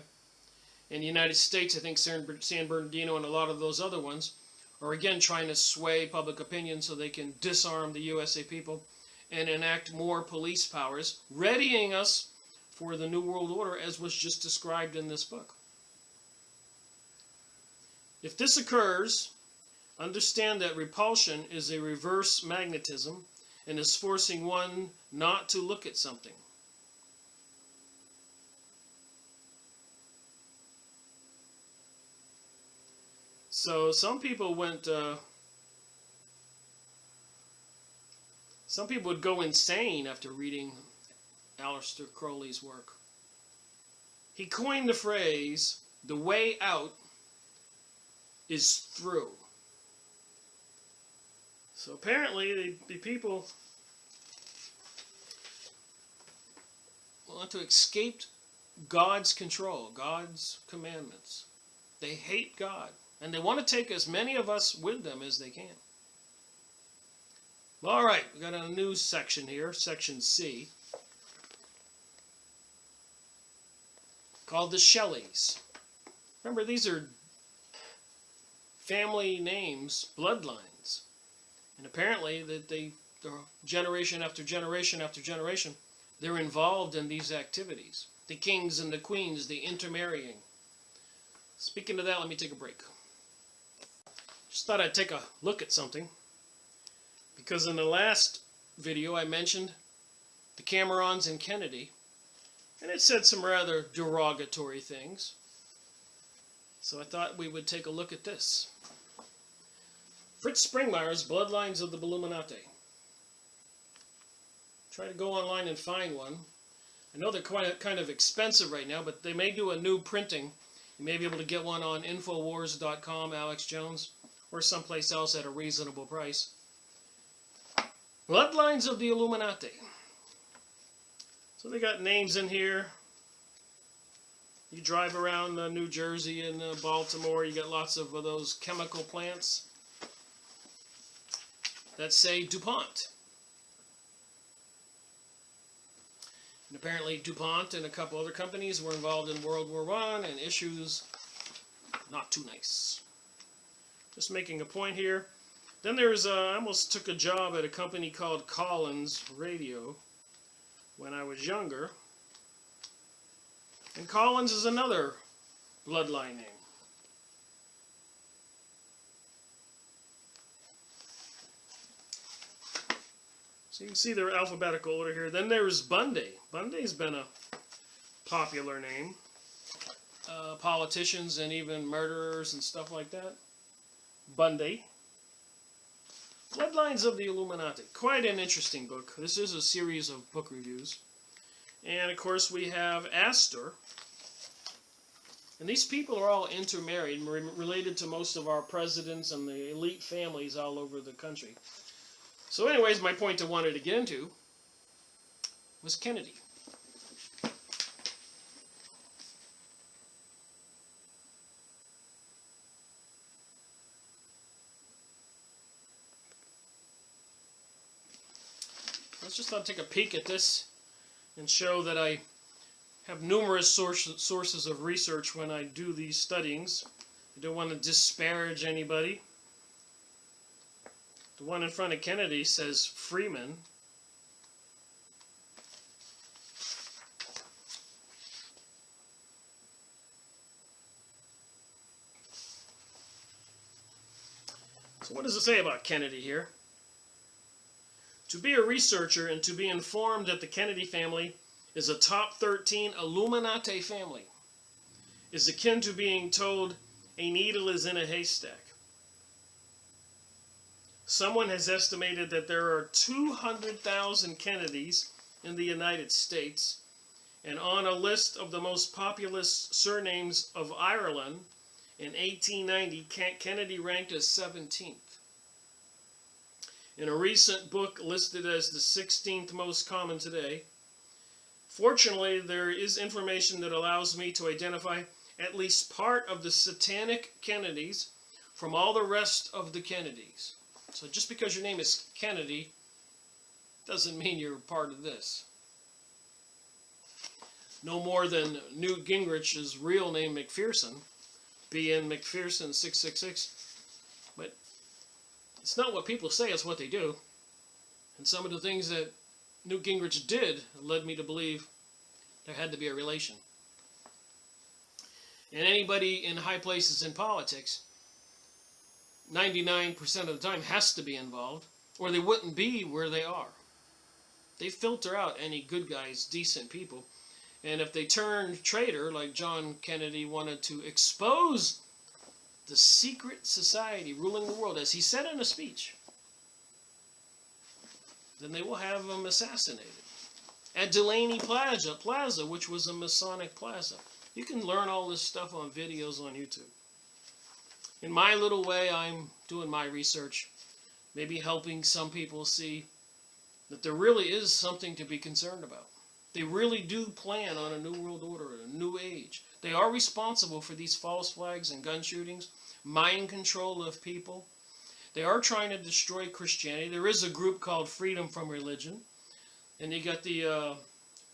In the United States, I think San Bernardino and a lot of those other ones are again trying to sway public opinion so they can disarm the USA people and enact more police powers, readying us for the New World Order, as was just described in this book. If this occurs, understand that repulsion is a reverse magnetism and is forcing one not to look at something. So some people would go insane after reading Aleister Crowley's work. He coined the phrase, "The way out is through." So apparently the people want to escape God's control, God's commandments. They hate God, and they want to take as many of us with them as they can. All right, we've got a new section here, section C, called the Shelleys. Remember, these are family names, bloodlines. And apparently that they're generation after generation after generation, they're involved in these activities. The kings and the queens, the intermarrying. Speaking of that, let me take a break. Just thought I'd take a look at something. Because in the last video I mentioned the Camerons and Kennedy. And it said some rather derogatory things. So I thought we would take a look at this. Fritz Springmeier's Bloodlines of the Illuminati. Try to go online and find one. I know they're kind of expensive right now, but they may do a new printing. You may be able to get one on Infowars.com, Alex Jones, or someplace else at a reasonable price. Bloodlines of the Illuminati. So they got names in here. You drive around New Jersey and Baltimore, you get lots of those chemical plants that say DuPont. And apparently DuPont and a couple other companies were involved in World War I and issues not too nice. Just making a point here. Then there's, I almost took a job at a company called Collins Radio when I was younger. And Collins is another bloodline name. So you can see their alphabetical order here. Then there's Bundy. Bundy's been a popular name. Politicians and even murderers and stuff like that. Bundy. Bloodlines of the Illuminati. Quite an interesting book. This is a series of book reviews. And of course we have Astor. And these people are all intermarried, related to most of our presidents and the elite families all over the country. So anyways, my point I wanted to get into was Kennedy. Let's just take a peek at this and show that I have numerous sources of research when I do these studyings. I don't want to disparage anybody. The one in front of Kennedy says Freeman. So what does it say about Kennedy here? To be a researcher and to be informed that the Kennedy family is a top 13 Illuminati family is akin to being told a needle is in a haystack. Someone has estimated that there are 200,000 Kennedys in the United States, and on a list of the most populous surnames of Ireland in 1890, Kennedy ranked as 17th. In a recent book listed as the 16th most common today, fortunately, there is information that allows me to identify at least part of the satanic Kennedys from all the rest of the Kennedys. So just because your name is Kennedy doesn't mean you're part of this. No more than Newt Gingrich's real name, McPherson, being McPherson 666. But it's not what people say, it's what they do. And some of the things that Newt Gingrich did led me to believe there had to be a relation. And anybody in high places in politics, 99% of the time has to be involved, or they wouldn't be where they are. They filter out any good guys, decent people. And if they turn traitor, like John Kennedy wanted to expose the secret society ruling the world, as he said in a speech, then they will have him assassinated. At Delaney Plaza, which was a Masonic plaza. You can learn all this stuff on videos on YouTube. In my little way, I'm doing my research, maybe helping some people see that there really is something to be concerned about. They really do plan on a new world order, a new age. They are responsible for these false flags and gun shootings, mind control of people. They are trying to destroy Christianity. There is a group called Freedom from Religion. And you got the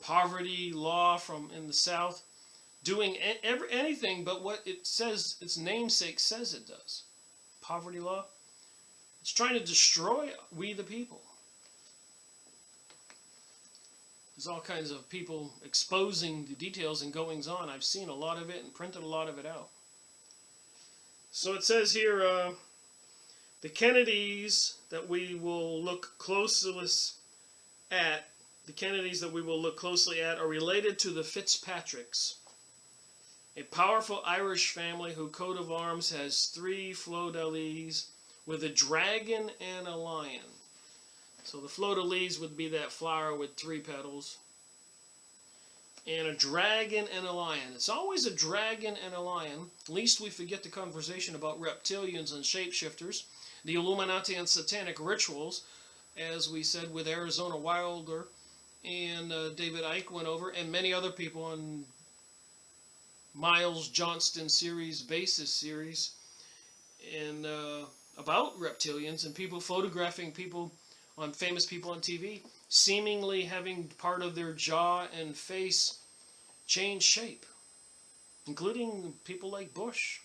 poverty law from in the South doing anything but what it says, its namesake says it does. Poverty law. It's trying to destroy we the people. There's all kinds of people exposing the details and goings on. I've seen a lot of it and printed a lot of it out. So it says here, the Kennedys that we will look closely at, are related to the Fitzpatricks, a powerful Irish family whose coat of arms has 3 fleur-de-lis with a dragon and a lion. So the fleur-de-lis would be that flower with 3 petals. And a dragon and a lion. It's always a dragon and a lion. Least we forget the conversation about reptilians and shapeshifters, the Illuminati and satanic rituals, as we said with Arizona Wilder and David Icke went over, and many other people on Miles Johnston series, Basis series, and about reptilians and people photographing people on famous people on TV, seemingly having part of their jaw and face change shape, including people like Bush.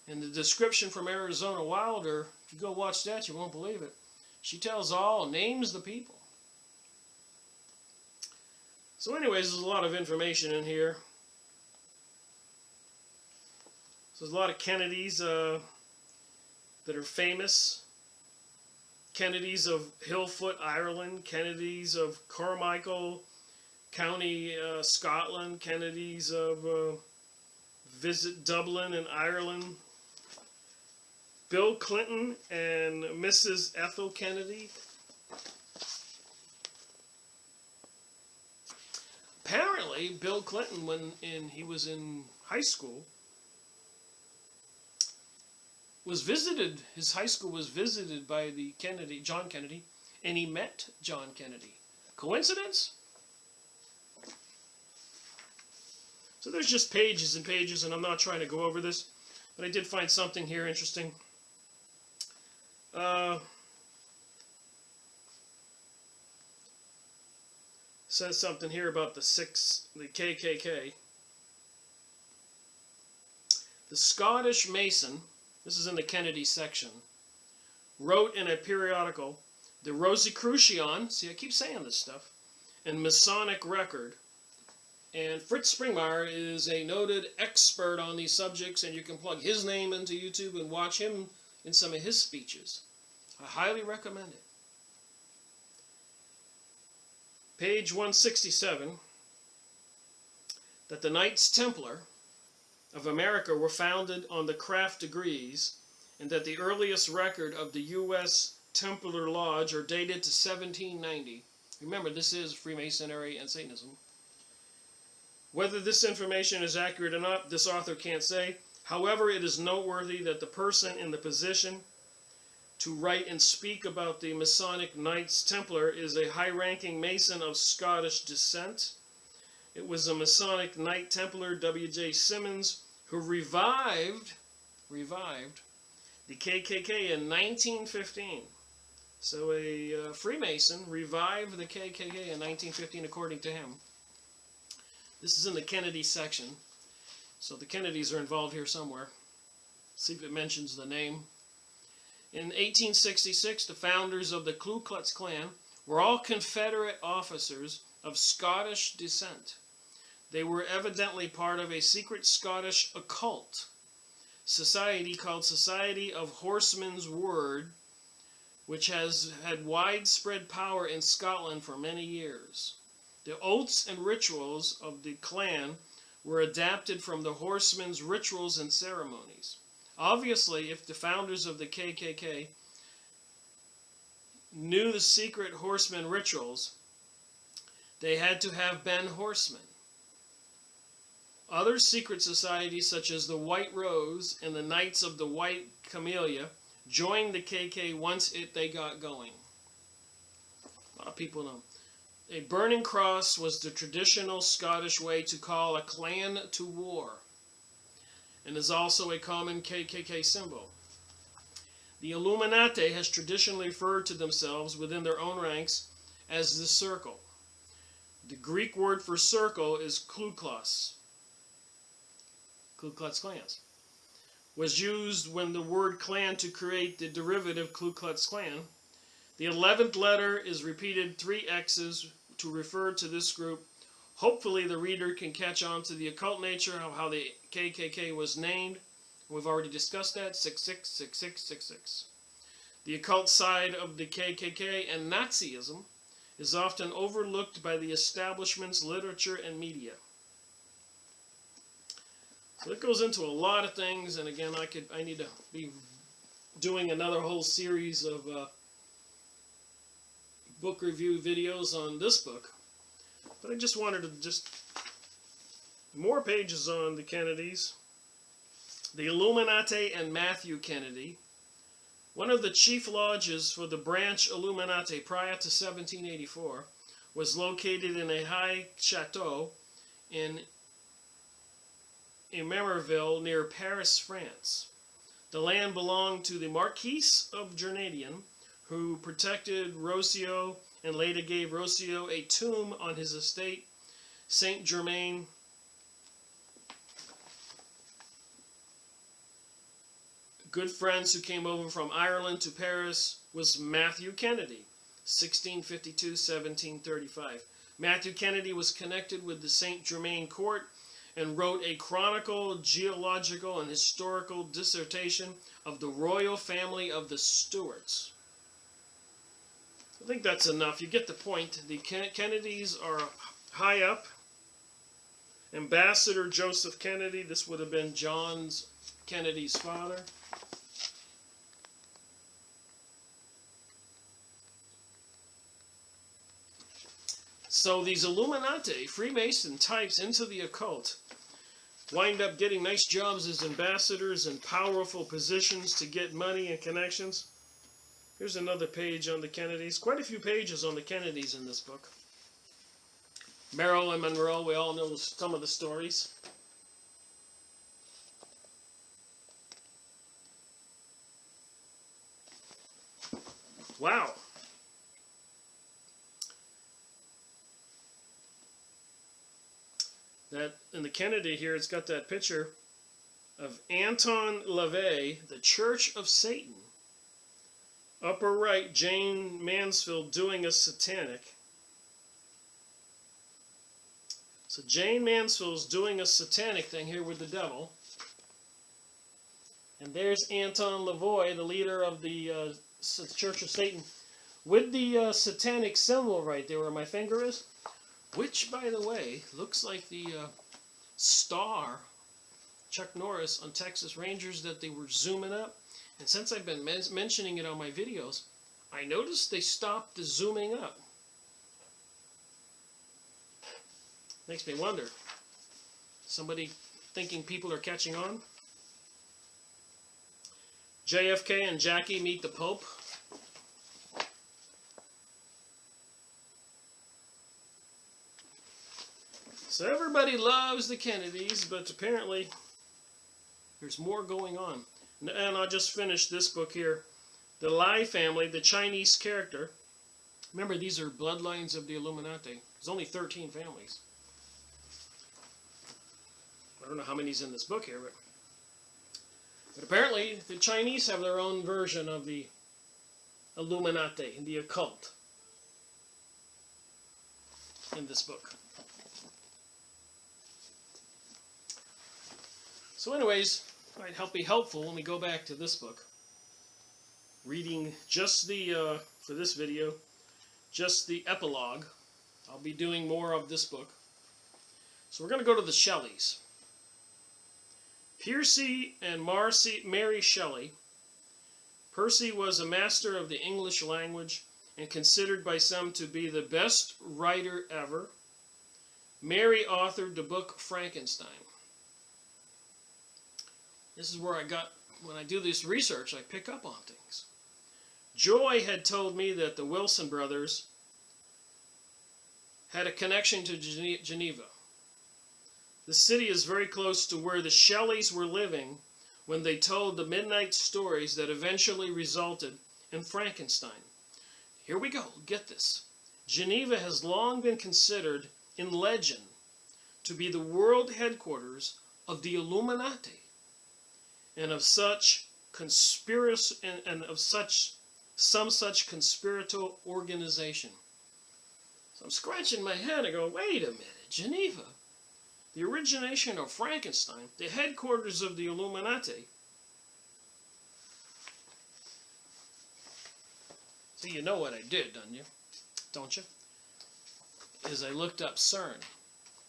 And the description from Arizona Wilder, if you go watch that, you won't believe it. She tells all, names the people. So anyways, there's a lot of information in here. So there's a lot of Kennedys that are famous. Kennedys of Hillfoot, Ireland, Kennedys of Carmichael County, Scotland, Kennedys of Visit Dublin in Ireland, Bill Clinton and Mrs. Ethel Kennedy. Apparently, Bill Clinton, when he was in high school, his high school was visited by the John Kennedy, and he met John Kennedy. Coincidence? So there's just pages and pages, and I'm not trying to go over this, but I did find something here interesting. Says something here about the KKK. The Scottish Mason, this is in the Kennedy section, wrote in a periodical, the Rosicrucian, see I keep saying this stuff, and Masonic Record. And Fritz Springmeier is a noted expert on these subjects, and you can plug his name into YouTube and watch him in some of his speeches. I highly recommend it. Page 167, that the Knights Templar of America were founded on the craft degrees, and that the earliest record of the U.S. Templar Lodge are dated to 1790. Remember, this is Freemasonry and Satanism. Whether this information is accurate or not, this author can't say. However, it is noteworthy that the person in the position to write and speak about the Masonic Knights Templar is a high-ranking Mason of Scottish descent. It was a Masonic Knight Templar, W.J. Simmons, who revived the KKK in 1915. So a Freemason revived the KKK in 1915, according to him. This is in the Kennedy section. So the Kennedys are involved here somewhere. See if it mentions the name. In 1866, the founders of the Ku Klux Klan were all Confederate officers of Scottish descent. They were evidently part of a secret Scottish occult society called Society of Horsemen's Word, which has had widespread power in Scotland for many years. The oaths and rituals of the Klan were adapted from the horsemen's rituals and ceremonies. Obviously, if the founders of the KKK knew the secret horseman rituals, they had to have been horsemen. Other secret societies, such as the White Rose and the Knights of the White Camellia, joined the KK once they got going. A lot of people know. A burning cross was the traditional Scottish way to call a clan to war, and is also a common KKK symbol. The Illuminati has traditionally referred to themselves within their own ranks as the Circle. The Greek word for circle is Ku Klux. Ku Klux Klans. Was used when the word clan to create the derivative Ku Klux Klan. The 11th letter is repeated 3 X's to refer to this group. Hopefully the reader can catch on to the occult nature of how the KKK was named. We've already discussed that, 666666. The occult side of the KKK and Nazism is often overlooked by the establishment's literature and media. So it goes into a lot of things, and again, I need to be doing another whole series of book review videos on this book. But I just wanted to more pages on the Kennedys. The Illuminati and Matthew Kennedy. One of the chief lodges for the branch Illuminati prior to 1784 was located in a high chateau in Emerville near Paris, France. The land belonged to the Marquis of Jernadian, who protected Rossio and later gave Rossio a tomb on his estate, Saint Germain. Good friends who came over from Ireland to Paris was Matthew Kennedy, 1652-1735. Matthew Kennedy was connected with the Saint Germain court and wrote a chronicle, geological, and historical dissertation of the royal family of the Stuarts. I think that's enough. You get the point. The Kennedys are high up. Ambassador Joseph Kennedy, this would have been John Kennedy's father. So these Illuminati, Freemason types into the occult, wind up getting nice jobs as ambassadors and powerful positions to get money and connections. Here's another page on the Kennedys. Quite a few pages on the Kennedys in this book. Marilyn Monroe, we all know some of the stories. Wow. That in the Kennedy here, it's got that picture of Anton LaVey, the Church of Satan. Upper right, Jane Mansfield doing a satanic. So Jane Mansfield's doing a satanic thing here with the devil. And there's Anton LaVey, the leader of the Church of Satan, with the satanic symbol right there where my finger is. Which, by the way, looks like the star, Chuck Norris, on Texas Rangers that they were zooming up. And since I've been mentioning it on my videos, I noticed they stopped the zooming up. Makes me wonder. Somebody thinking people are catching on? JFK and Jackie meet the Pope. So everybody loves the Kennedys, but apparently there's more going on. And I'll just finish this book here. The Lai family, the Chinese character. Remember, these are bloodlines of the Illuminati. There's only 13 families. I don't know how many's in this book here, but apparently the Chinese have their own version of the Illuminati, the occult, in this book. So anyways, it might be helpful when we go back to this book. Reading just the, for this video, just the epilogue. I'll be doing more of this book. So we're going to go to the Shelleys. Percy and Mary Shelley. Percy was a master of the English language and considered by some to be the best writer ever. Mary authored the book Frankenstein. This is where I got, when I do this research, I pick up on things. Joy had told me that the Wilson brothers had a connection to Geneva. The city is very close to where the Shelleys were living when they told the midnight stories that eventually resulted in Frankenstein. Here we go, get this. Geneva has long been considered in legend to be the world headquarters of the Illuminati and of such conspiracy and of some such conspiratorial organization. So I'm scratching my head and go, wait a minute, Geneva, the origination of Frankenstein, the headquarters of the Illuminati. So you know what I did, don't you? Is I looked up CERN,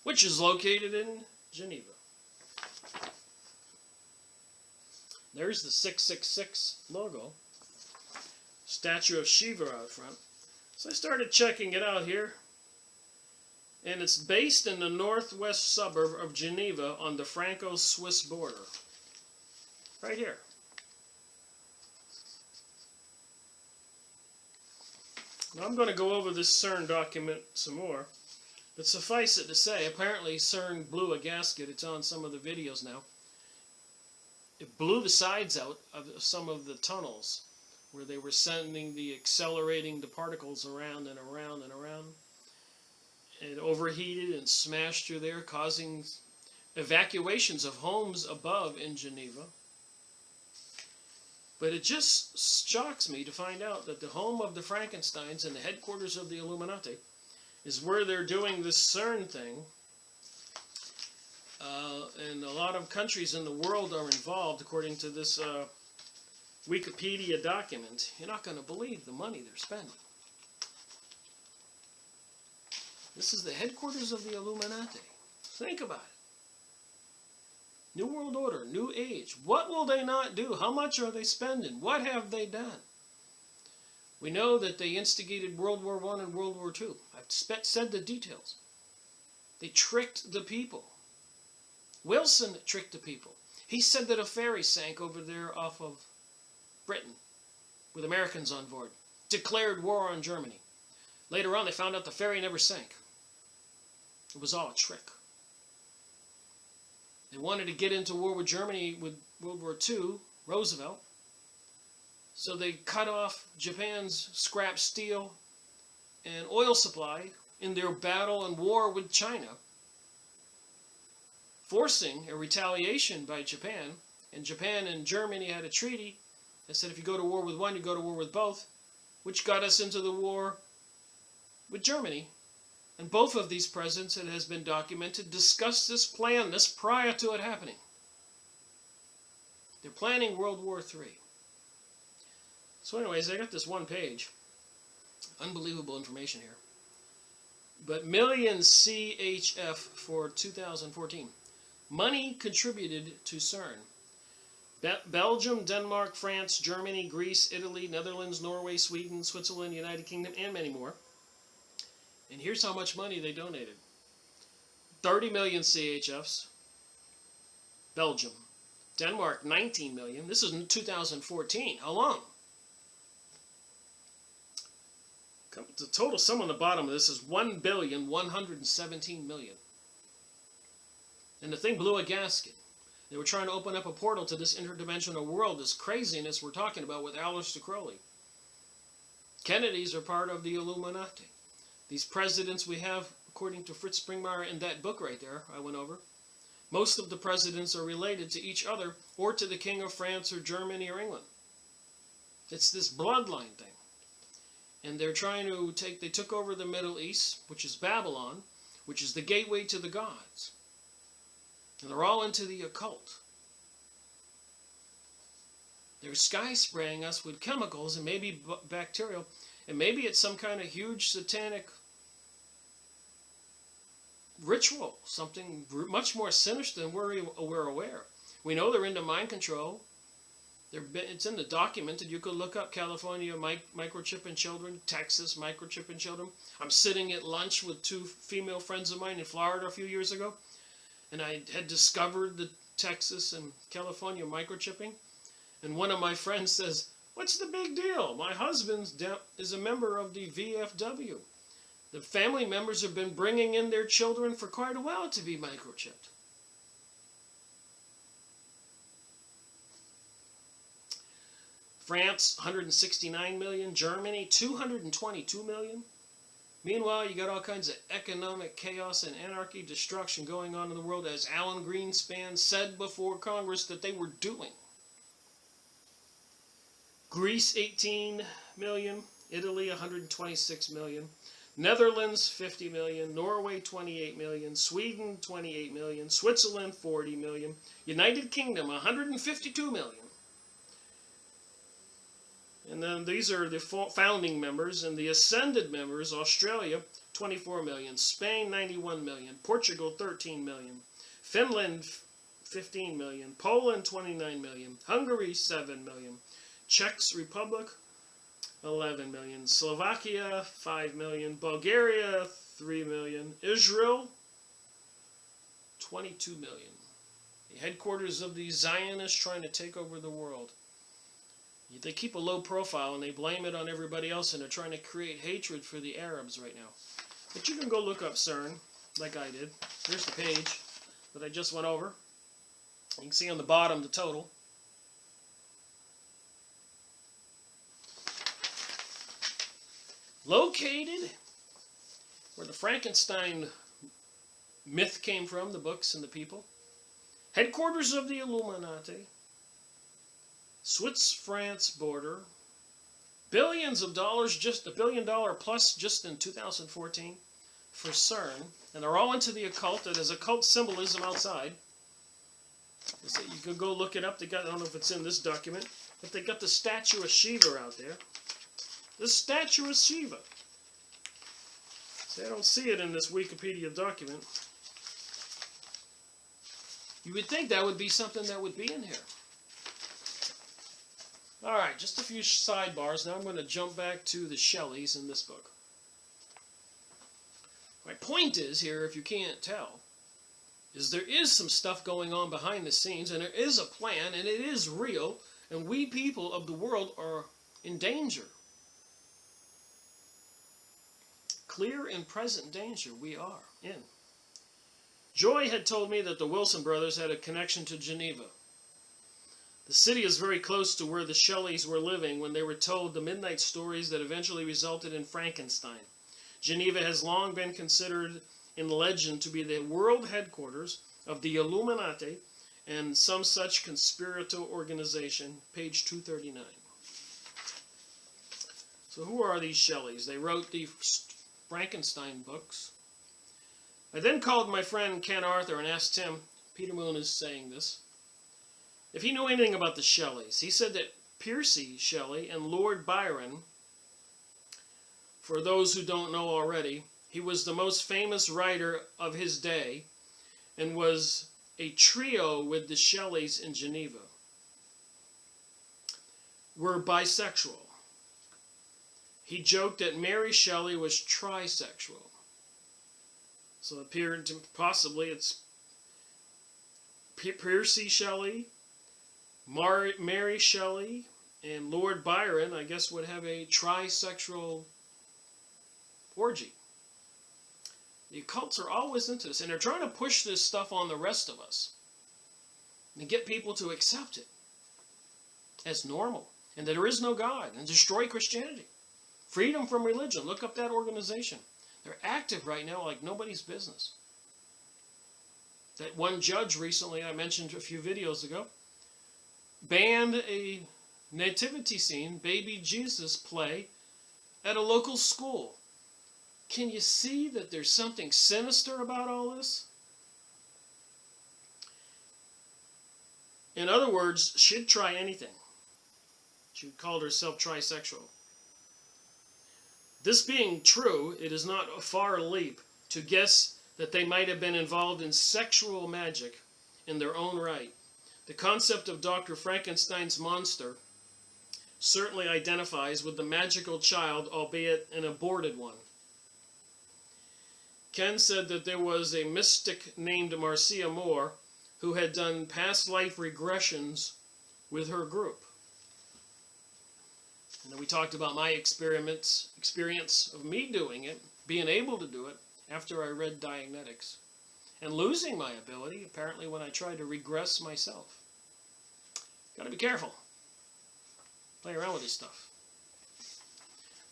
which is located in Geneva. There's the 666 logo. Statue of Shiva out front. So I started checking it out here. And it's based in the northwest suburb of Geneva on the Franco-Swiss border. Right here. Now I'm going to go over this CERN document some more. But suffice it to say, apparently CERN blew a gasket. It's on some of the videos now. It blew the sides out of some of the tunnels where they were accelerating the particles around and around and around. It overheated and smashed through there, causing evacuations of homes above in Geneva. But it just shocks me to find out that the home of the Frankensteins and the headquarters of the Illuminati is where they're doing this CERN thing. And a lot of countries in the world are involved, according to this Wikipedia document. You're not going to believe the money they're spending. This is the headquarters of the Illuminati. Think about it. New World Order, New Age. What will they not do? How much are they spending? What have they done? We know that they instigated World War I and World War II. I've said the details. They tricked the people. Wilson tricked the people. He said that a ferry sank over there off of Britain with Americans on board. Declared war on Germany. Later on, they found out the ferry never sank. It was all a trick. They wanted to get into war with Germany with World War II, Roosevelt. So they cut off Japan's scrap steel and oil supply in their battle and war with China, forcing a retaliation by Japan. And Japan and Germany had a treaty that said if you go to war with one, you go to war with both, which got us into the war with Germany. And both of these presidents, it has been documented, discussed this plan, this prior to it happening. They're planning World War III. So anyways, I got this one page. Unbelievable information here. But million CHF for 2014. Money contributed to CERN. Belgium, Denmark, France, Germany, Greece, Italy, Netherlands, Norway, Sweden, Switzerland, United Kingdom, and many more. And here's how much money they donated. 30 million CHFs. Belgium. Denmark, 19 million. This is in 2014. How long? The total sum on the bottom of this is 1,117,000,000. And the thing blew a gasket. They were trying to open up a portal to this interdimensional world, this craziness we're talking about with Aleister Crowley. Kennedys are part of the Illuminati. These presidents we have, according to Fritz Springmeier in that book right there I went over, most of the presidents are related to each other or to the King of France or Germany or England. It's this bloodline thing. And they're trying to they took over the Middle East, which is Babylon, which is the gateway to the gods. And they're all into the occult. They're sky spraying us with chemicals and maybe bacterial, and maybe it's some kind of huge satanic ritual, something much more sinister than we're aware. We know they're into mind control. It's in the documented. You could look up California microchipping children, Texas microchipping children. I'm sitting at lunch with two female friends of mine in Florida a few years ago, and I had discovered the Texas and California microchipping. And one of my friends says, "What's the big deal? My husband is a member of the VFW. The family members have been bringing in their children for quite a while to be microchipped." France, 169 million. Germany, 222 million. Meanwhile, you got all kinds of economic chaos and anarchy, destruction going on in the world, as Alan Greenspan said before Congress that they were doing. Greece, 18 million. Italy, 126 million. Netherlands, 50 million. Norway, 28 million. Sweden, 28 million. Switzerland, 40 million. United Kingdom, 152 million. And then these are the founding members, and the ascended members: Australia, 24 million. Spain, 91 million. Portugal, 13 million. Finland, 15 million. Poland, 29 million. Hungary, 7 million. Czech Republic, 11 million. Slovakia, 5 million. Bulgaria, 3 million. Israel, 22 million. The headquarters of the Zionists trying to take over the world. They keep a low profile and they blame it on everybody else, and they're trying to create hatred for the Arabs right now. But you can go look up CERN, like I did. Here's the page that I just went over. You can see on the bottom the total. Located where the Frankenstein myth came from, the books and the people. Headquarters of the Illuminati. Swiss-France border. Billions of dollars, just $1 billion plus just in 2014 for CERN. And they're all into the occult. It has occult symbolism outside. You can go look it up. They got, I don't know if it's in this document, but they got the statue of Shiva out there. The statue of Shiva. See, I don't see it in this Wikipedia document. You would think that would be something that would be in here. Alright, just a few sidebars. Now I'm going to jump back to the Shelleys in this book. My point is here, if you can't tell, is there is some stuff going on behind the scenes, and there is a plan, and it is real, and we people of the world are in danger. Clear and present danger we are in. Joy had told me that the Wilson brothers had a connection to Geneva. The city is very close to where the Shelleys were living when they were told the midnight stories that eventually resulted in Frankenstein. Geneva has long been considered in legend to be the world headquarters of the Illuminati and some such conspiratorial organization, page 239. So who are these Shelleys? They wrote the Frankenstein books. I then called my friend Ken Arthur and asked him, Peter Moon is saying this, if he knew anything about the Shelleys. He said that Percy Shelley and Lord Byron, for those who don't know already, he was the most famous writer of his day and was a trio with the Shelleys in Geneva, were bisexual. He joked that Mary Shelley was trisexual. So it appeared to possibly it's Percy Shelley, Mary Shelley, and Lord Byron, I guess, would have a trisexual orgy. The occults are always into this, and they're trying to push this stuff on the rest of us and get people to accept it as normal, and that there is no God, and destroy Christianity. Freedom from religion. Look up that organization. They're active right now like nobody's business. That one judge recently, I mentioned a few videos ago, banned a nativity scene, baby Jesus play, at a local school. Can you see that there's something sinister about all this? In other words, she'd try anything. She called herself trisexual. This being true, it is not a far leap to guess that they might have been involved in sexual magic in their own right. The concept of Dr. Frankenstein's monster certainly identifies with the magical child, albeit an aborted one. Ken said that there was a mystic named Marcia Moore who had done past life regressions with her group. And then we talked about my experience of me doing it, being able to do it after I read Dianetics, and losing my ability, apparently, when I tried to regress myself. Got to be careful. Play around with this stuff.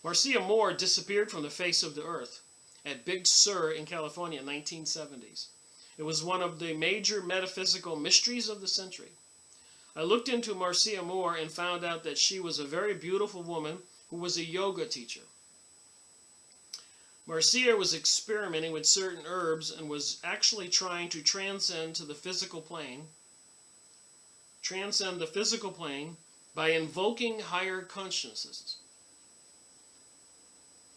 Marcia Moore disappeared from the face of the earth at Big Sur in California in the 1970s. It was one of the major metaphysical mysteries of the century. I looked into Marcia Moore and found out that she was a very beautiful woman who was a yoga teacher. Marcia was experimenting with certain herbs and was actually trying to transcend the physical plane by invoking higher consciousnesses.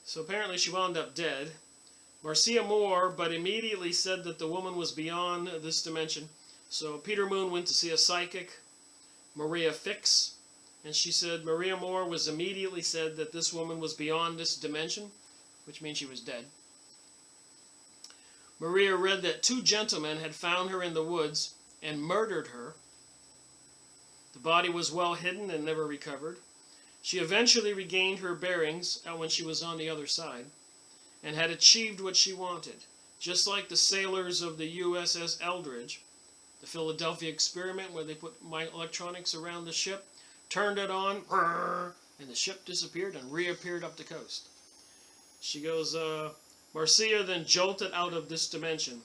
So apparently she wound up dead. Marcia Moore, but immediately said that the woman was beyond this dimension. So Peter Moon went to see a psychic, Maria Fix, and she said Maria Moore was immediately said that this woman was beyond this dimension, which means she was dead. Maria read that 2 gentlemen had found her in the woods and murdered her. The body was well hidden and never recovered. She eventually regained her bearings when she was on the other side and had achieved what she wanted, just like the sailors of the USS Eldridge, the Philadelphia experiment where they put electronics around the ship, turned it on, and the ship disappeared and reappeared up the coast. She goes, Marcia then jolted out of this dimension.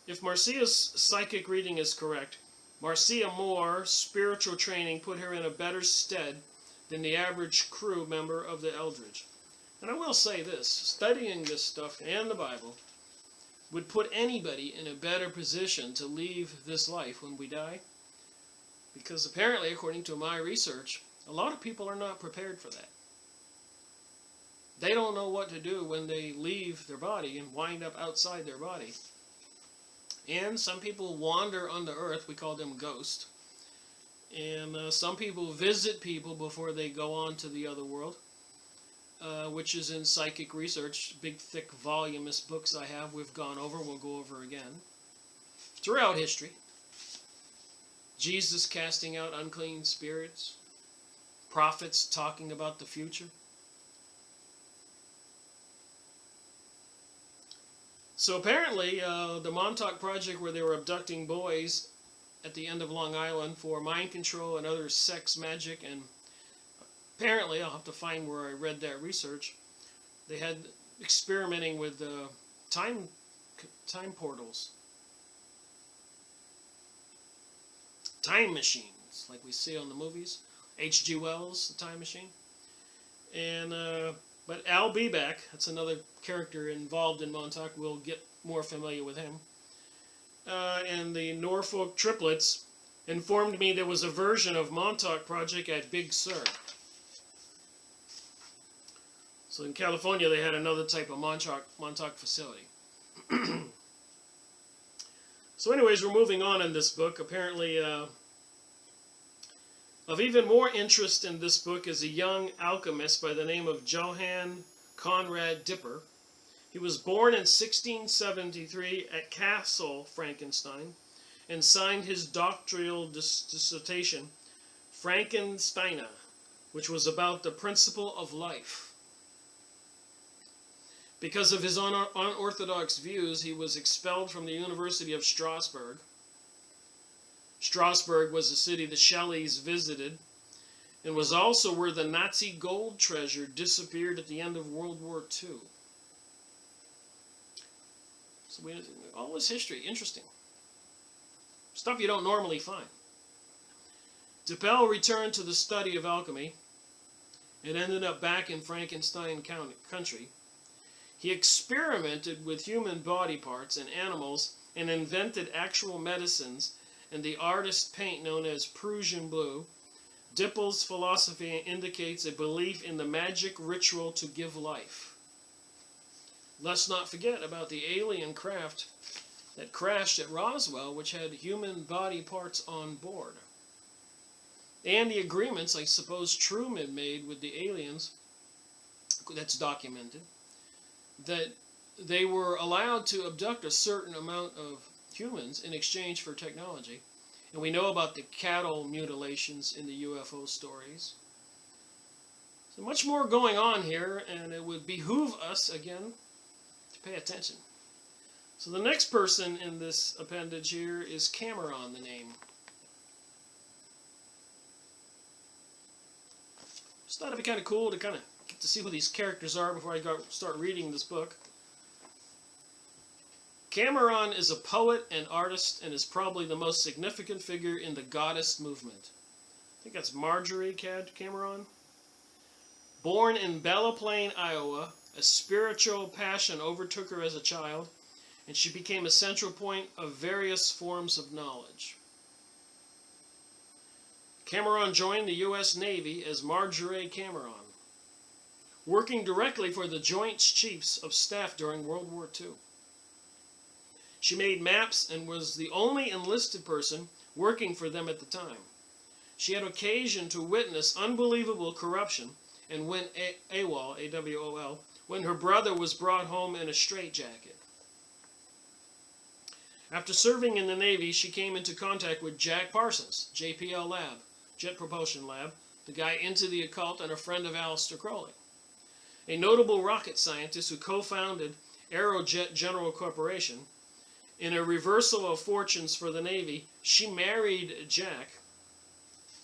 If Marcia's psychic reading is correct, Marcia Moore's spiritual training put her in a better stead than the average crew member of the Eldridge. And I will say this, studying this stuff and the Bible would put anybody in a better position to leave this life when we die. Because apparently, according to my research, a lot of people are not prepared for that. They don't know what to do when they leave their body and wind up outside their body. And some people wander on the earth. We call them ghosts. And some people visit people before they go on to the other world, which is in psychic research. Big, thick, voluminous books I have. We've gone over. We'll go over again. Throughout history. Jesus casting out unclean spirits. Prophets talking about the future. So apparently, the Montauk Project, where they were abducting boys at the end of Long Island for mind control and other sex magic, and apparently, I'll have to find where I read that research, they had experimenting with time portals, time machines, like we see on the movies. H.G. Wells, the time machine, and but Al Beback, that's another character involved in Montauk. We'll get more familiar with him. And the Norfolk triplets informed me there was a version of Montauk Project at Big Sur. So in California, they had another type of Montauk facility. So anyways, we're moving on in this book. Apparently, of even more interest in this book is a young alchemist by the name of Johann Conrad Dipper. He was born in 1673 at Castle, Frankenstein, and signed his doctoral dissertation, Frankensteina, which was about the principle of life. Because of his unorthodox views, he was expelled from the University of Strasbourg. Strasbourg was a city the Shelleys visited, and was also where the Nazi gold treasure disappeared at the end of World War II. So all this history, interesting. Stuff you don't normally find. Dippel returned to the study of alchemy and ended up back in Frankenstein country. He experimented with human body parts and animals and invented actual medicines and the artist paint known as Prussian blue. Dippel's philosophy indicates a belief in the magic ritual to give life. Let's not forget about the alien craft that crashed at Roswell, which had human body parts on board. And the agreements, I suppose, Truman made with the aliens, that's documented, that they were allowed to abduct a certain amount of humans in exchange for technology. And we know about the cattle mutilations in the UFO stories. So much more going on here, and it would behoove us, again, to pay attention. So the next person in this appendage here is Cameron, the name. Just thought it'd be kind of cool to kind of get to see who these characters are before I start reading this book. Cameron is a poet and artist and is probably the most significant figure in the goddess movement. I think that's Marjorie Cameron. Born in Bella Plain, Iowa, a spiritual passion overtook her as a child, and she became a central point of various forms of knowledge. Cameron joined the U.S. Navy as Marjorie Cameron, working directly for the Joint Chiefs of Staff during World War II. She made maps and was the only enlisted person working for them at the time. She had occasion to witness unbelievable corruption and went AWOL, A-W-O-L, when her brother was brought home in a straitjacket. After serving in the Navy, she came into contact with Jack Parsons, JPL Lab, Jet Propulsion Lab, the guy into the occult and a friend of Aleister Crowley, a notable rocket scientist who co-founded Aerojet General Corporation. In a reversal of fortunes for the Navy, she married Jack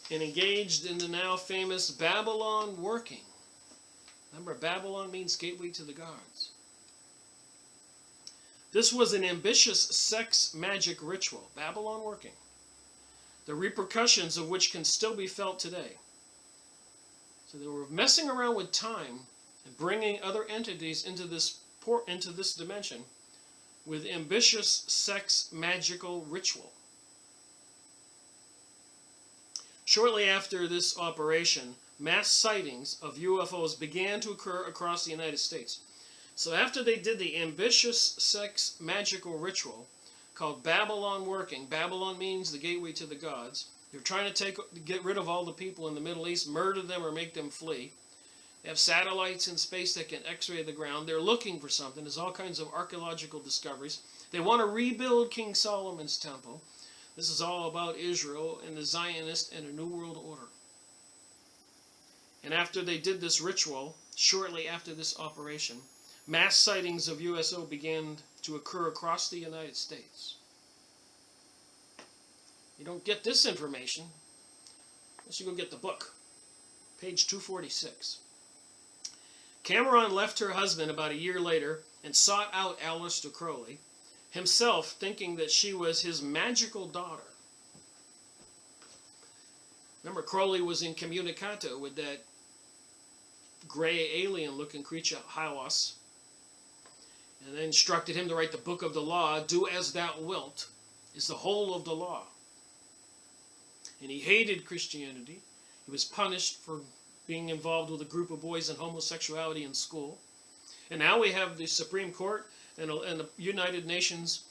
and engaged in the now famous Babylon working. Remember, Babylon means gateway to the gods. This was an ambitious sex magic ritual, Babylon working, the repercussions of which can still be felt today. So they were messing around with time and bringing other entities into this dimension with ambitious sex magical ritual. Shortly after this operation, mass sightings of UFOs began to occur across the United States. So after they did the ambitious sex magical ritual called Babylon working, Babylon means the gateway to the gods. They're trying to get rid of all the people in the Middle East, murder them or make them flee. They have satellites in space that can x-ray the ground. They're looking for something. There's all kinds of archaeological discoveries. They want to rebuild King Solomon's temple. This is all about Israel and the Zionists and a New World Order. And after they did this ritual, shortly after this operation, mass sightings of USO began to occur across the United States. You don't get this information unless you go get the book. Page 246. Cameron left her husband about a year later and sought out Aleister Crowley, himself thinking that she was his magical daughter. Remember, Crowley was incommunicado with that gray alien-looking creature, Hylos, and then instructed him to write the book of the law. Do as thou wilt is the whole of the law. And he hated Christianity. He was punished for being involved with a group of boys in homosexuality in school. And now we have the Supreme Court and the United Nations,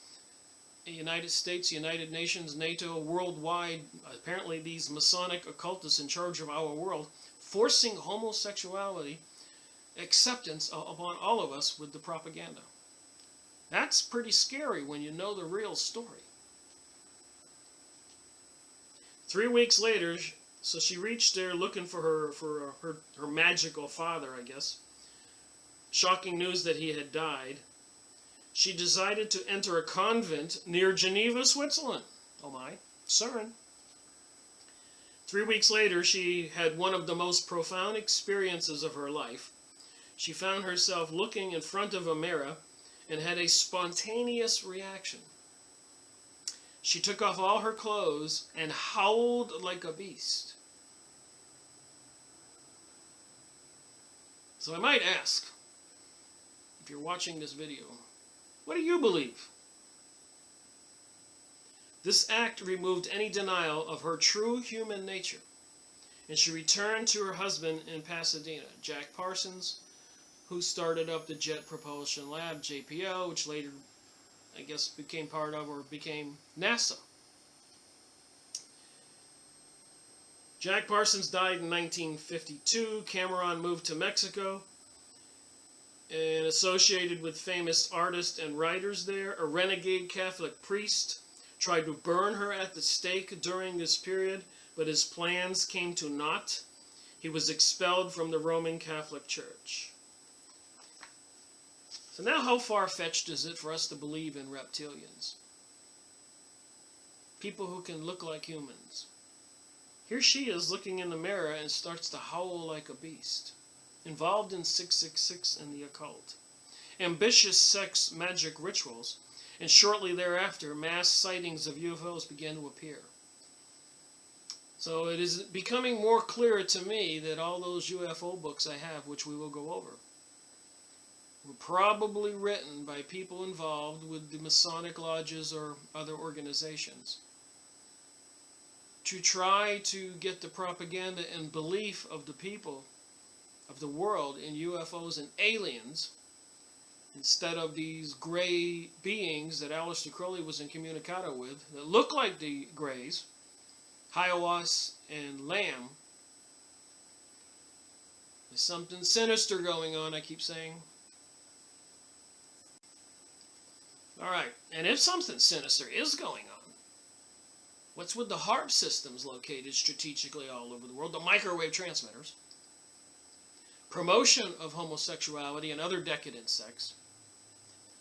United States, United Nations, NATO, worldwide, apparently these Masonic occultists in charge of our world, forcing homosexuality acceptance upon all of us with the propaganda. That's pretty scary when you know the real story. 3 weeks later, so she reached there looking for her magical father, I guess. Shocking news that he had died. She decided to enter a convent near Geneva, Switzerland. Oh my, CERN. 3 weeks later, she had one of the most profound experiences of her life. She found herself looking in front of a mirror and had a spontaneous reaction. She took off all her clothes and howled like a beast. So I might ask, if you're watching this video, what do you believe? This act removed any denial of her true human nature, and she returned to her husband in Pasadena, Jack Parsons, who started up the Jet Propulsion Lab, JPL, which later, I guess, became part of or became NASA. Jack Parsons died in 1952. Cameron moved to Mexico and associated with famous artists and writers there. A renegade Catholic priest tried to burn her at the stake during this period, but his plans came to naught. He was expelled from the Roman Catholic Church. So now how far-fetched is it for us to believe in reptilians? People who can look like humans. Here she is looking in the mirror and starts to howl like a beast. Involved in 666 and the occult. Ambitious sex magic rituals. And shortly thereafter, mass sightings of UFOs began to appear. So it is becoming more clear to me that all those UFO books I have, which we will go over, were probably written by people involved with the Masonic lodges or other organizations to try to get the propaganda and belief of the people of the world in UFOs and aliens instead of these gray beings that Aleister Crowley was incommunicado with that look like the Greys, Hywas and Lamb. There's something sinister going on, I keep saying. Alright, and if something sinister is going on, what's with the HARP systems located strategically all over the world, the microwave transmitters, promotion of homosexuality and other decadent sex,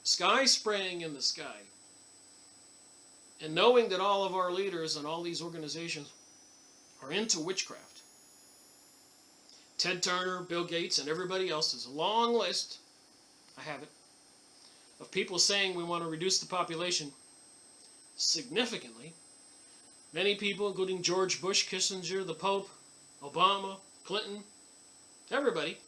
sky spraying in the sky, and knowing that all of our leaders and all these organizations are into witchcraft? Ted Turner, Bill Gates, and everybody else, is a long list, I have it, of people saying we want to reduce the population significantly. Many people, including George Bush, Kissinger, the Pope, Obama, Clinton, everybody.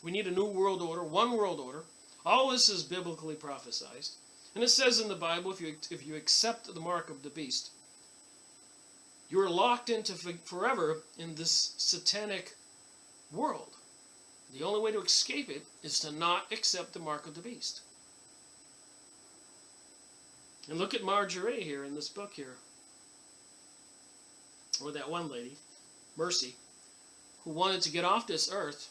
We need a new world order, one world order. All this is biblically prophesized. And it says in the Bible, if you accept the mark of the beast, you are locked into forever in this satanic world. The only way to escape it is to not accept the mark of the beast. And look at Marjorie here in this book here. Or that one lady, Mercy, who wanted to get off this earth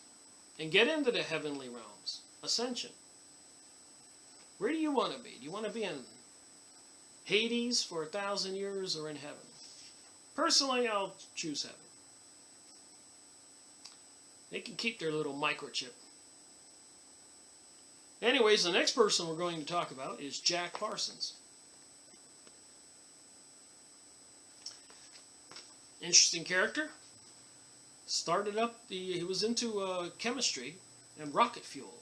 and get into the heavenly realms. Ascension. Where do you want to be? Do you want to be in Hades for 1,000 years or in heaven? Personally, I'll choose heaven. They can keep their little microchip. Anyways, the next person we're going to talk about is Jack Parsons. Interesting character. Started up, he was into chemistry and rocket fuel.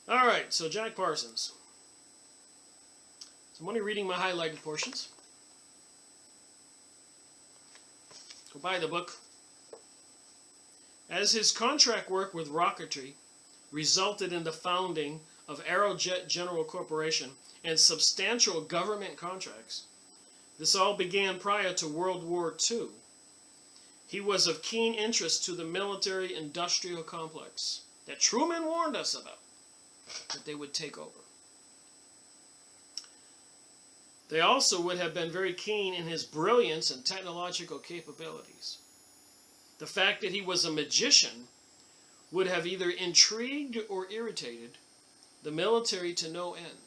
Alright, so Jack Parsons. So I'm only reading my highlighted portions. Go buy the book. As his contract work with rocketry resulted in the founding of Aerojet General Corporation and substantial government contracts, this all began prior to World War II. He was of keen interest to the military-industrial complex that Truman warned us about, that they would take over. They also would have been very keen in his brilliance and technological capabilities. The fact that he was a magician would have either intrigued or irritated the military to no end.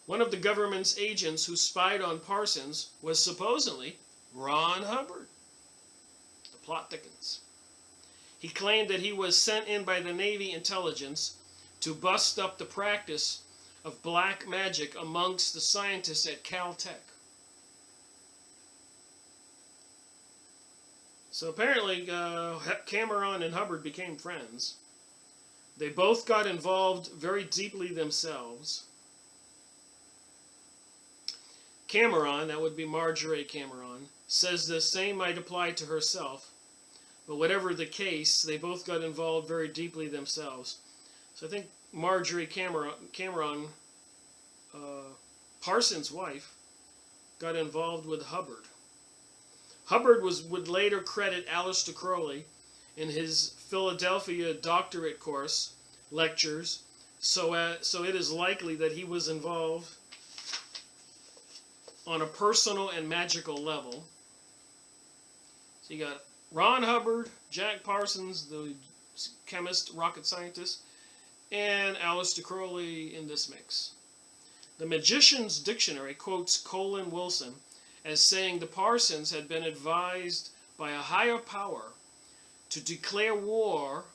One of the government's agents who spied on Parsons was supposedly Ron Hubbard. The plot thickens. He claimed that he was sent in by the Navy intelligence to bust up the practice of black magic amongst the scientists at Caltech. So apparently Cameron and Hubbard became friends. They both got involved very deeply themselves. Cameron, that would be Marjorie Cameron, says the same might apply to herself. But whatever the case, they both got involved very deeply themselves. So I think Marjorie Cameron, Parsons' wife, got involved with Hubbard. Hubbard would later credit Aleister Crowley in his Philadelphia doctorate course lectures, so it is likely that he was involved on a personal and magical level. So you got Ron Hubbard, Jack Parsons, the chemist, rocket scientist, and Aleister Crowley in this mix. The Magician's Dictionary quotes Colin Wilson as saying the Parsons had been advised by a higher power to declare war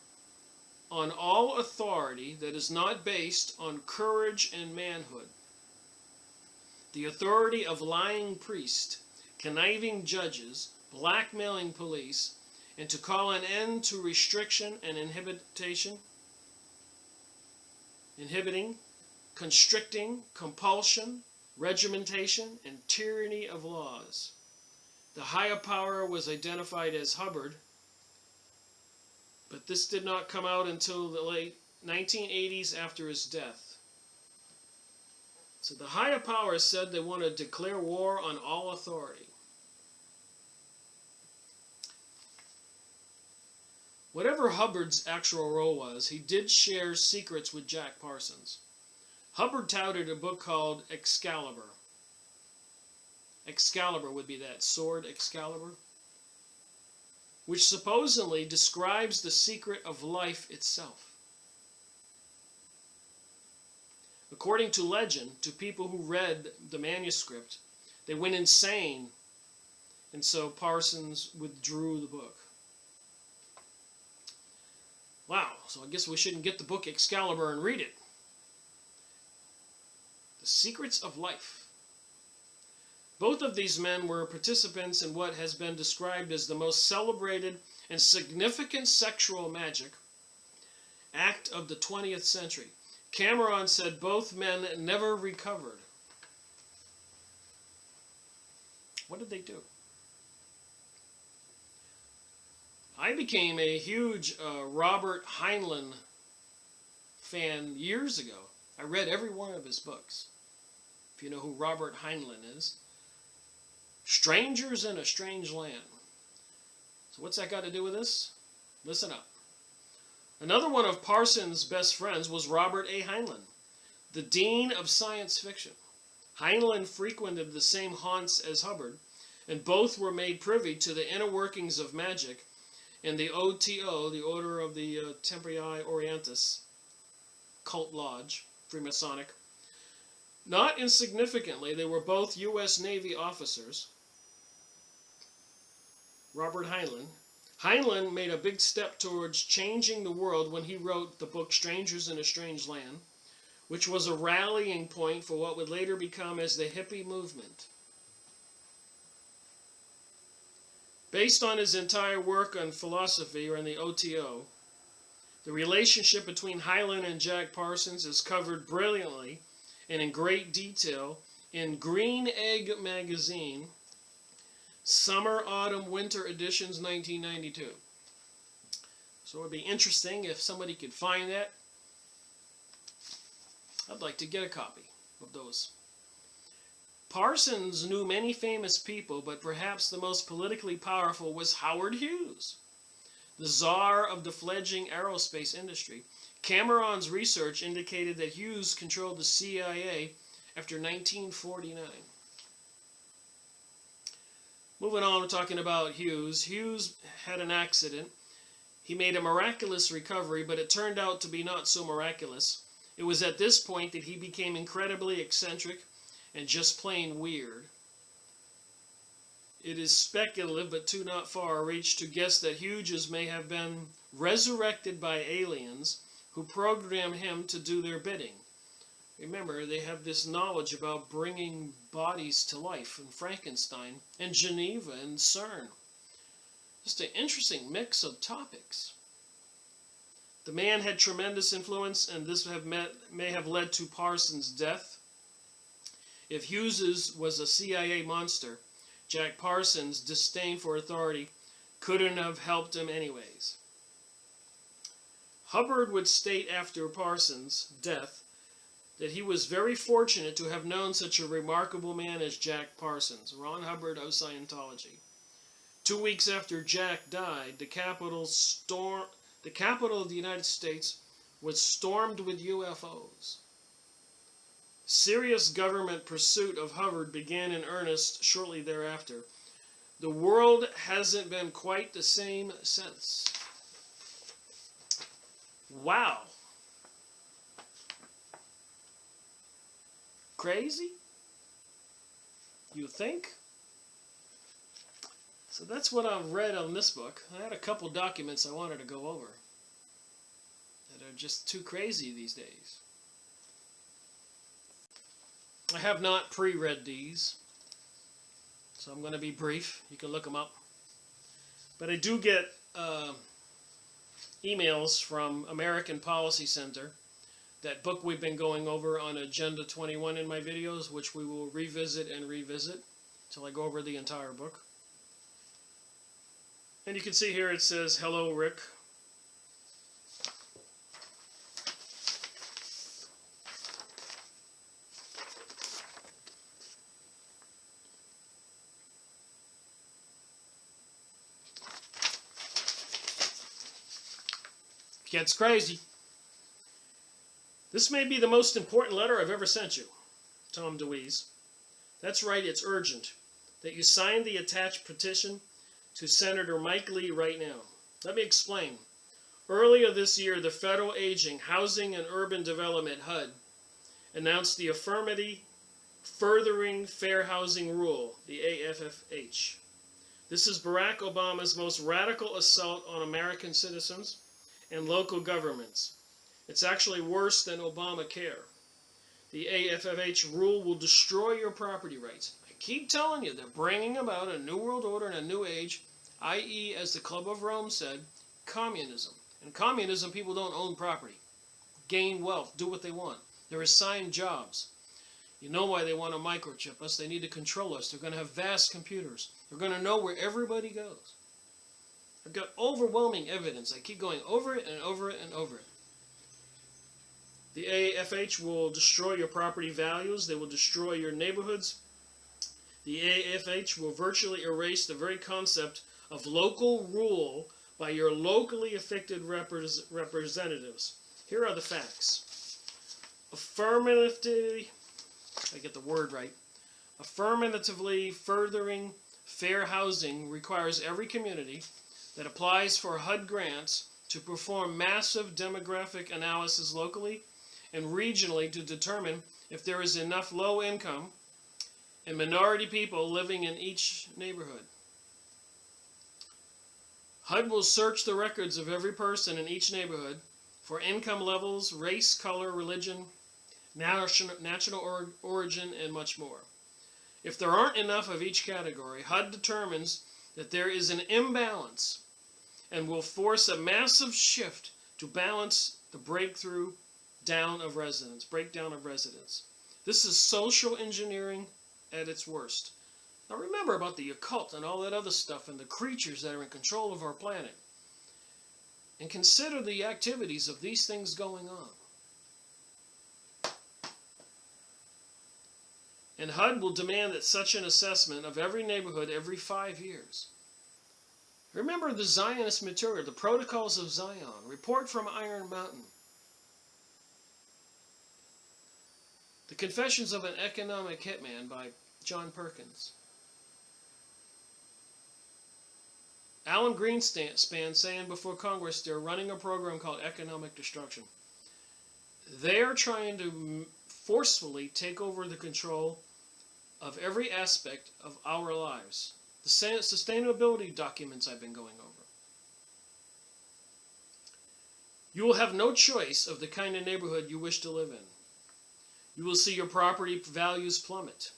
on all authority that is not based on courage and manhood. The authority of lying priests, conniving judges, blackmailing police, and to call an end to restriction and inhibiting, constricting, compulsion, regimentation, and tyranny of laws. The higher power was identified as Hubbard, but this did not come out until the late 1980s after his death. So the higher power said they want to declare war on all authority. Whatever Hubbard's actual role was, he did share secrets with Jack Parsons. Hubbard touted a book called Excalibur. Excalibur would be that sword Excalibur, which supposedly describes the secret of life itself. According to legend, to people who read the manuscript, they went insane, and so Parsons withdrew the book. Wow, so I guess we shouldn't get the book Excalibur and read it. The Secrets of Life. Both of these men were participants in what has been described as the most celebrated and significant sexual magic act of the 20th century. Cameron said both men never recovered. What did they do? I became a huge Robert Heinlein fan years ago. I read every one of his books. If you know who Robert Heinlein is. Strangers in a Strange Land. So what's that got to do with this? Listen up. Another one of Parsons' best friends was Robert A. Heinlein, the dean of science fiction. Heinlein frequented the same haunts as Hubbard, and both were made privy to the inner workings of magic in the OTO, the Order of the Temperii Orientis, cult lodge, Freemasonic. Not insignificantly, they were both U.S. Navy officers. Robert Heinlein. Heinlein made a big step towards changing the world when he wrote the book Strangers in a Strange Land, which was a rallying point for what would later become as the hippie movement. Based on his entire work on philosophy, or in the OTO, the relationship between Heinlein and Jack Parsons is covered brilliantly and in great detail in Green Egg magazine, Summer, Autumn, Winter editions, 1992. So it would be interesting if somebody could find that. I'd like to get a copy of those. Parsons knew many famous people, but perhaps the most politically powerful was Howard Hughes, the czar of the fledgling aerospace industry. Cameron's research indicated that Hughes controlled the CIA after 1949. Moving on, we're talking about Hughes. Hughes had an accident. He made a miraculous recovery, but it turned out to be not so miraculous. It was at this point that he became incredibly eccentric and just plain weird. It is speculative, but too not far reached, to guess that Hughes may have been resurrected by aliens who programmed him to do their bidding. Remember, they have this knowledge about bringing bodies to life in Frankenstein and Geneva and CERN. Just an interesting mix of topics. The man had tremendous influence, and this may have led to Parsons' death. If Hughes was a CIA monster, Jack Parsons' disdain for authority couldn't have helped him anyways. Hubbard would state after Parsons' death that he was very fortunate to have known such a remarkable man as Jack Parsons, Ron Hubbard of Scientology. 2 weeks after Jack died, the capital of the United States was stormed with UFOs. Serious government pursuit of Hubbard began in earnest shortly thereafter. The world hasn't been quite the same since. Wow. Crazy? You think? So that's what I've read on this book. I had a couple documents I wanted to go over that are just too crazy these days. I have not pre-read these, so I'm going to be brief. You can look them up. But I do get emails from American Policy Center, that book we've been going over on Agenda 21 in my videos, which we will revisit and revisit until I go over the entire book. And you can see here it says, "Hello, Rick." Gets crazy. "This may be the most important letter I've ever sent you, Tom DeWeese. That's right, it's urgent that you sign the attached petition to Senator Mike Lee right now. Let me explain. Earlier this year, the Federal Aging, Housing and Urban Development, HUD, announced the Affirmative Furthering Fair Housing Rule, the AFFH. This is Barack Obama's most radical assault on American citizens and local governments. It's actually worse than Obamacare. The AFFH rule will destroy your property rights. I keep telling you, they're bringing about a new world order and a new age, i.e., as the Club of Rome said, communism. In communism, people don't own property, gain wealth, do what they want. They're assigned jobs. You know why they want to microchip us. They need to control us. They're going to have vast computers. They're going to know where everybody goes. I've got overwhelming evidence. I keep going over it and over it and over it. The AFH will destroy your property values. They will destroy your neighborhoods. The AFH will virtually erase the very concept of local rule by your locally affected representatives. Here are the facts. Affirmatively, I get the word right, affirmatively furthering fair housing requires every community that applies for HUD grants to perform massive demographic analysis locally and regionally to determine if there is enough low income and minority people living in each neighborhood. HUD will search the records of every person in each neighborhood for income levels, race, color, religion, national origin, and much more. If there aren't enough of each category, HUD determines that there is an imbalance and will force a massive shift to balance the breakdown of residents. This is social engineering at its worst. Now remember about the occult and all that other stuff and the creatures that are in control of our planet. And consider the activities of these things going on. And HUD will demand that such an assessment of every neighborhood every 5 years. Remember the Zionist material, the Protocols of Zion, Report from Iron Mountain, The Confessions of an Economic Hitman by John Perkins. Alan Greenspan saying before Congress they're running a program called economic destruction. They are trying to forcefully take over the control of every aspect of our lives. The sustainability documents I've been going over. You will have no choice of the kind of neighborhood you wish to live in. You will see your property values plummet.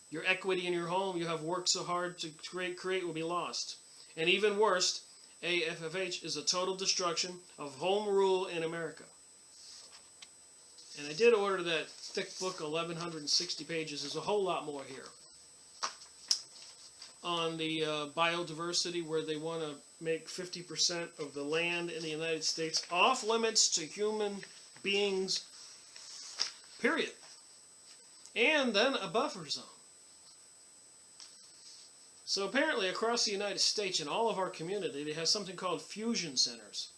Your equity in your home you have worked so hard to create will be lost. And even worse, AFFH is a total destruction of home rule in America. And I did order that thick book, 1,160 pages. There's a whole lot more here. On the biodiversity, where they want to make 50% of the land in the United States off limits to human beings, period. And then a buffer zone. So apparently across the United States, in all of our community, they have something called fusion centers.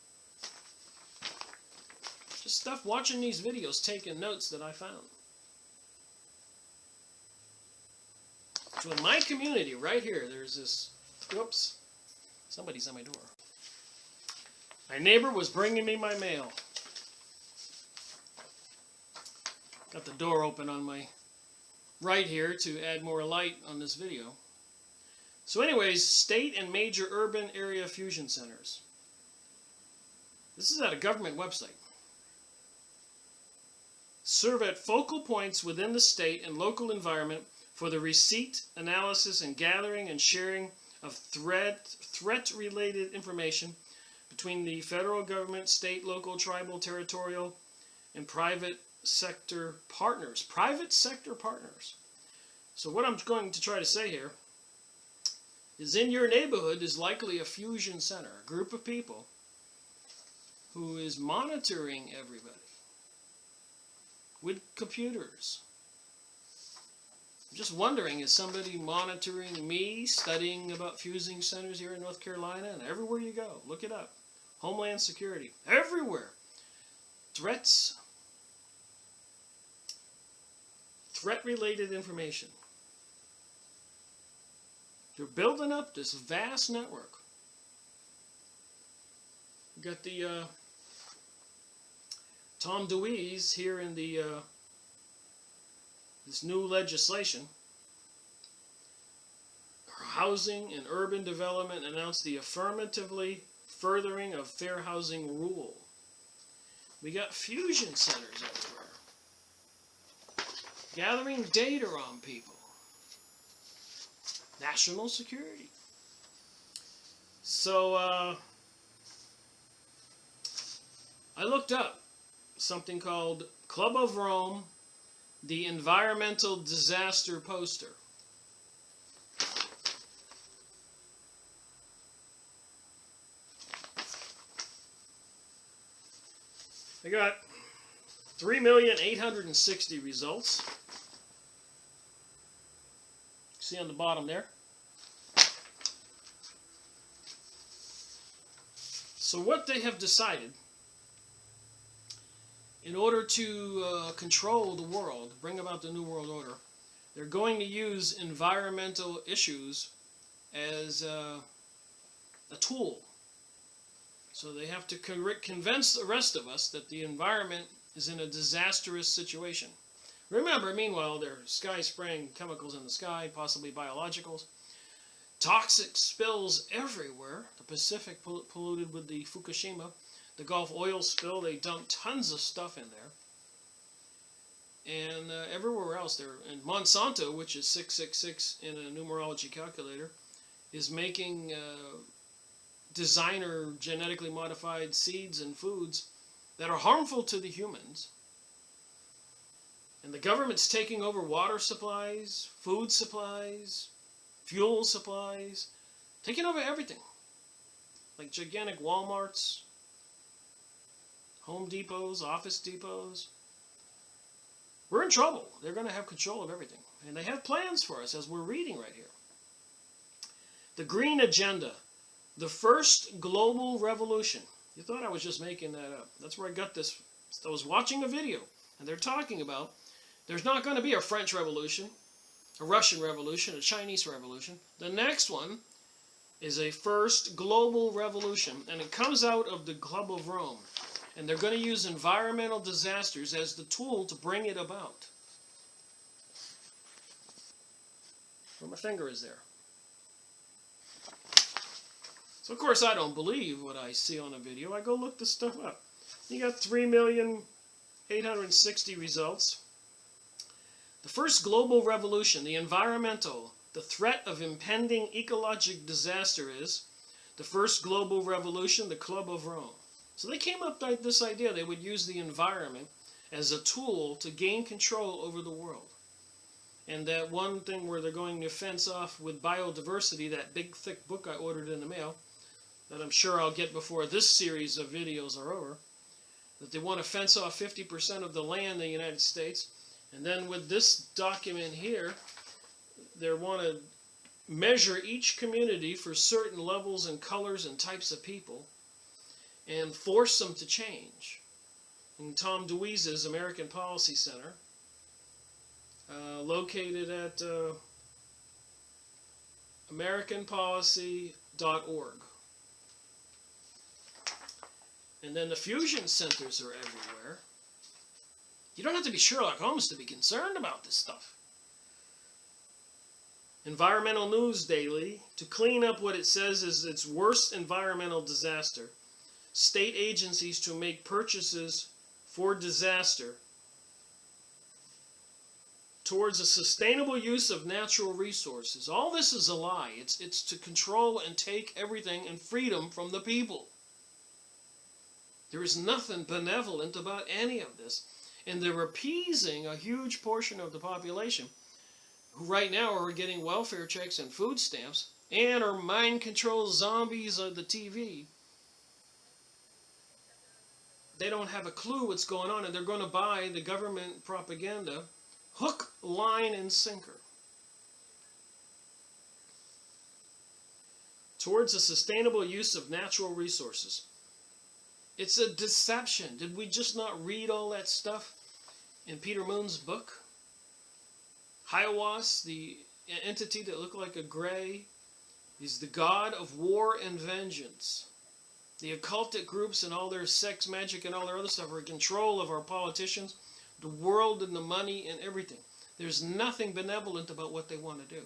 Just stuff watching these videos, taking notes that I found. So in my community, right here, there's this, whoops, somebody's at my door. My neighbor was bringing me my mail. Got the door open on my right here to add more light on this video. So anyways, state and major urban area fusion centers. This is at a government website. Serve at focal points within the state and local environment for the receipt, analysis, and gathering and sharing of threat-related information between the federal government, state, local, tribal, territorial, and private sector partners. Private sector partners. So what I'm going to try to say here is in your neighborhood is likely a fusion center, a group of people who is monitoring everybody with computers. I'm just wondering, is somebody monitoring me, studying about fusion centers here in North Carolina? And everywhere you go, look it up. Homeland Security, everywhere. Threats, threat-related information. They're building up this vast network. We've got the Tom DeWeese here in the this new legislation. Housing and Urban Development announced the affirmatively furthering of fair housing rule. We got fusion centers everywhere. Gathering data on people. National security. So I looked up something called Club of Rome, the Environmental Disaster Poster. I got 3,860,000 results. See on the bottom there. So what they have decided, in order to control the world, bring about the New World Order, they're going to use environmental issues as a tool. So they have to convince the rest of us that the environment is in a disastrous situation. Remember, meanwhile, they're spraying chemicals in the sky, possibly biologicals. Toxic spills everywhere. The Pacific polluted with the Fukushima. The Gulf oil spill, they dumped tons of stuff in there. And everywhere else there. And Monsanto, which is 666 in a numerology calculator, is making designer genetically modified seeds and foods that are harmful to the humans. And the government's taking over water supplies, food supplies, fuel supplies, taking over everything. Like gigantic Walmarts, Home Depots, Office Depots. We're in trouble. They're going to have control of everything. And they have plans for us, as we're reading right here. The Green Agenda. The first global revolution. You thought I was just making that up. That's where I got this. I was watching a video, and they're talking about there's not going to be a French Revolution, a Russian Revolution, a Chinese Revolution. The next one is a first global revolution, and it comes out of the Club of Rome. And they're going to use environmental disasters as the tool to bring it about. Where my finger is there. So, of course, I don't believe what I see on a video. I go look this stuff up. You got 3,860,000 results. The first global revolution, the environmental, the threat of impending ecologic disaster is the first global revolution, the Club of Rome. So they came up with this idea they would use the environment as a tool to gain control over the world. And that one thing where they're going to fence off with biodiversity, that big thick book I ordered in the mail, that I'm sure I'll get before this series of videos are over, that they want to fence off 50% of the land in the United States. And then with this document here, they want to measure each community for certain levels and colors and types of people and force them to change. In Tom DeWeese's American Policy Center, located at americanpolicy.org. And then the fusion centers are everywhere. You don't have to be Sherlock Holmes to be concerned about this stuff. Environmental News Daily, to clean up what it says is its worst environmental disaster. State agencies to make purchases for disaster towards a sustainable use of natural resources. All this is a lie. It's to control and take everything and freedom from the people. There is nothing benevolent about any of this. And they're appeasing a huge portion of the population who right now are getting welfare checks and food stamps and are mind control zombies on the TV. They don't have a clue what's going on, and they're going to buy the government propaganda hook, line, and sinker. Towards a sustainable use of natural resources. It's a deception. Did we just not read all that stuff in Peter Moon's book? Hiawas, the entity that looked like a gray, is the god of war and vengeance. The occultic groups and all their sex magic and all their other stuff are in control of our politicians, the world and the money and everything. There's nothing benevolent about what they want to do.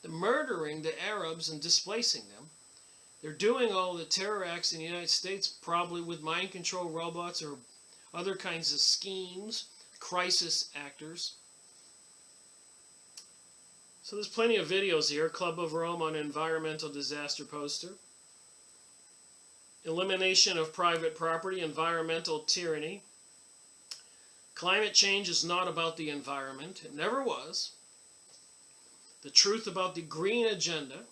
They're murdering the Arabs and displacing them. They're doing all the terror acts in the United States, probably with mind control robots or other kinds of schemes, crisis actors. So there's plenty of videos here. Club of Rome on environmental disaster poster. Elimination of private property, environmental tyranny. Climate change is not about the environment. It never was. The truth about the Green Agenda.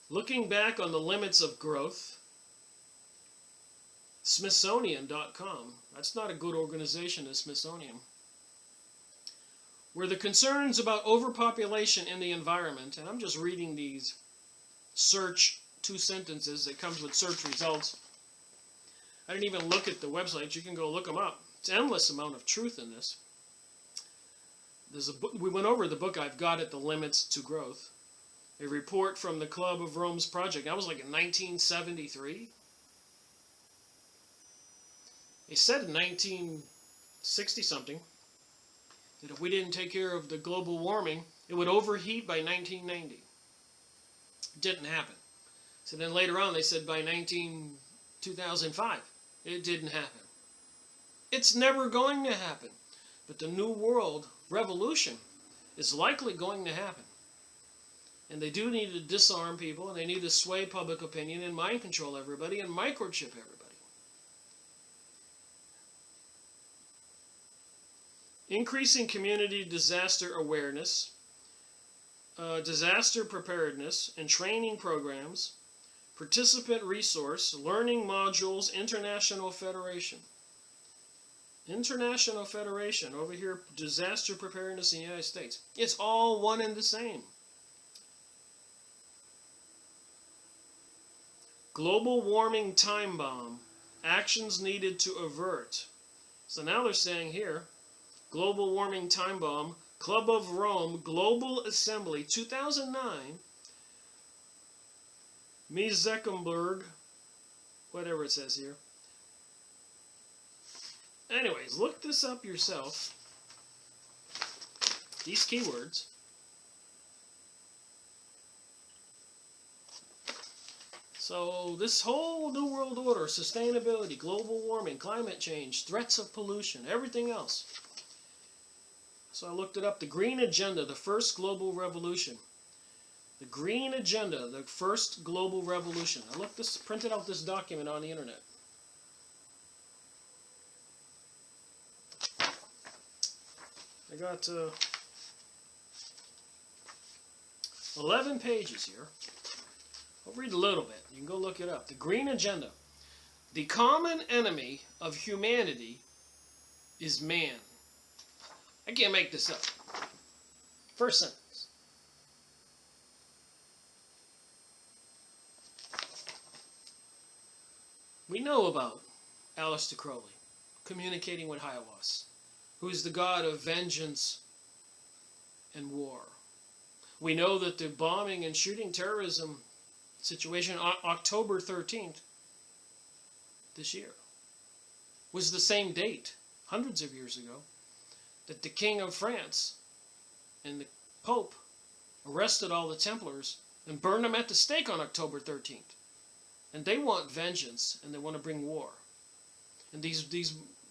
Looking back on the limits of growth. Smithsonian.com. That's not a good organization, the Smithsonian. where the concerns about overpopulation in the environment, and I'm just reading these search 2 sentences that comes with search results. I didn't even look at the website. You can go look them up. It's an endless amount of truth in this. There's a book, we went over the book I've got at The Limits to Growth. A report from the Club of Rome's project. That was like in 1973. They said in 1960-something that if we didn't take care of the global warming, it would overheat by 1990. It didn't happen. So then later on they said by 2005, it didn't happen. It's never going to happen. But the New World Revolution is likely going to happen. And they do need to disarm people, and they need to sway public opinion and mind control everybody and microchip everybody. Increasing community disaster awareness, disaster preparedness, and training programs, participant resource, learning modules, International Federation. International Federation, over here, disaster preparedness in the United States. It's all one and the same. Global warming time bomb, actions needed to avert. So now they're saying here, global warming time bomb, Club of Rome, Global Assembly, 2009, Miesekemberg, whatever it says here. Anyways, look this up yourself. These keywords. So this whole New World Order, sustainability, global warming, climate change, threats of pollution, everything else. So I looked it up. The Green Agenda, the first global revolution. The Green Agenda, the first global revolution. I printed out this document on the internet. I got 11 pages here. I'll read a little bit. You can go look it up. The Green Agenda. The common enemy of humanity is man. I can't make this up. First sentence. We know about Aleister Crowley communicating with Hiawas, who is the god of vengeance and war. We know that the bombing and shooting terrorism situation on October 13th this year was the same date, hundreds of years ago, that the King of France and the Pope arrested all the Templars and burned them at the stake on October 13th. And they want vengeance, and they want to bring war. And these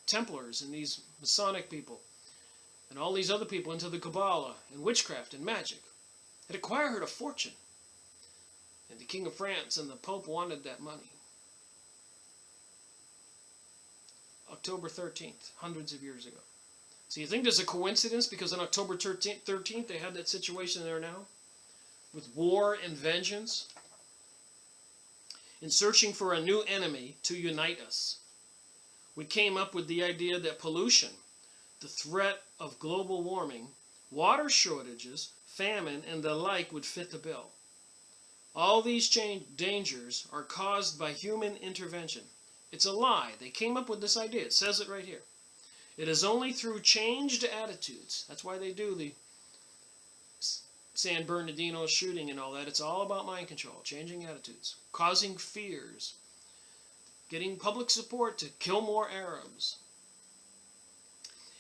Templars and these Masonic people and all these other people into the Kabbalah and witchcraft and magic had acquired a fortune. And the King of France and the Pope wanted that money. October 13th, hundreds of years ago. So you think there's a coincidence because on October 13th they had that situation there now? With war and vengeance? In searching for a new enemy to unite us, we came up with the idea that pollution, the threat of global warming, water shortages, famine, and the like would fit the bill. All these dangers are caused by human intervention. It's a lie. They came up with this idea. It says it right here. It is only through changed attitudes. That's why they do the San Bernardino shooting and all that. It's all about mind control, changing attitudes, causing fears, getting public support to kill more Arabs,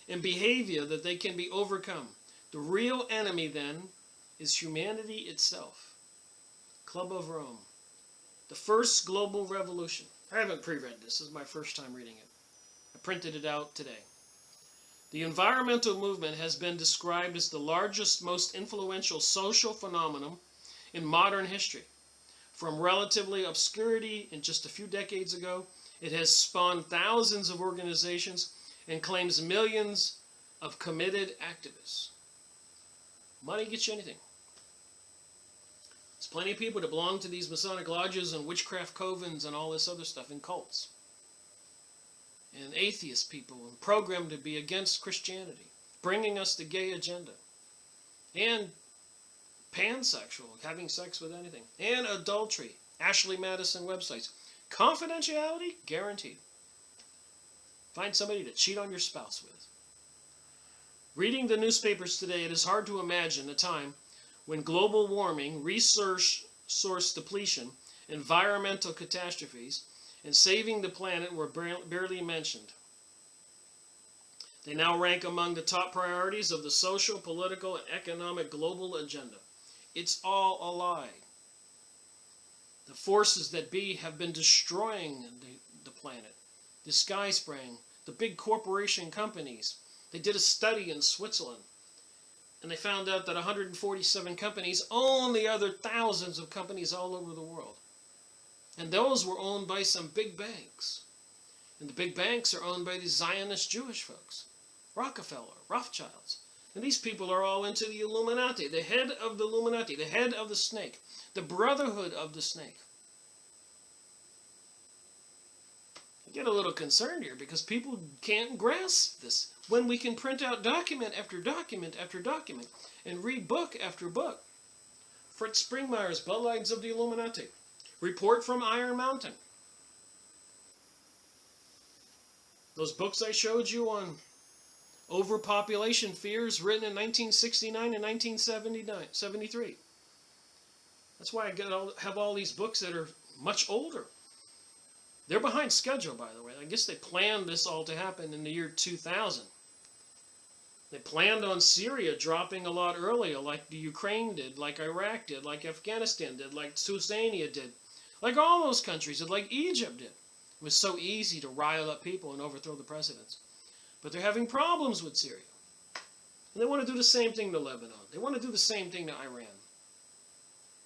and behavior that they can be overcome. The real enemy, then, is humanity itself. Club of Rome. The first global revolution. I haven't pre-read this. This is my first time reading it. I printed it out today. The environmental movement has been described as the largest, most influential social phenomenon in modern history. From relatively obscurity in just a few decades ago, it has spawned thousands of organizations and claims millions of committed activists. Money gets you anything. There's plenty of people that belong to these Masonic lodges and witchcraft covens and all this other stuff, and cults. And atheist people, and programmed to be against Christianity. bringing us the gay agenda. And pansexual, having sex with anything. And adultery. Ashley Madison websites. Confidentiality? Guaranteed. Find somebody to cheat on your spouse with. Reading the newspapers today, it is hard to imagine a time when global warming, resource depletion, environmental catastrophes, and saving the planet were barely mentioned. They now rank among the top priorities of the social, political, and economic global agenda. It's all a lie. The forces that be have been destroying the planet. The sky spraying, the big corporation companies. They did a study in Switzerland, and they found out that 147 companies own the other thousands of companies all over the world. And those were owned by some big banks. And the big banks are owned by these Zionist Jewish folks. Rockefeller, Rothschilds. And these people are all into the Illuminati, the head of the Illuminati, the head of the snake, the brotherhood of the snake. I get a little concerned here because people can't grasp this. When we can print out document after document after document and read book after book. Fritz Springmeier's Bloodlines of the Illuminati. Report from Iron Mountain. Those books I showed you on overpopulation fears written in 1969 and 1973. That's why I have all these books that are much older. They're behind schedule, by the way. I guess they planned this all to happen in the year 2000. They planned on Syria dropping a lot earlier, like the Ukraine did, like Iraq did, like Afghanistan did, like Tanzania did, like all those countries did, like Egypt did. It was so easy to rile up people and overthrow the presidents. But they're having problems with Syria. And they want to do the same thing to Lebanon. They want to do the same thing to Iran.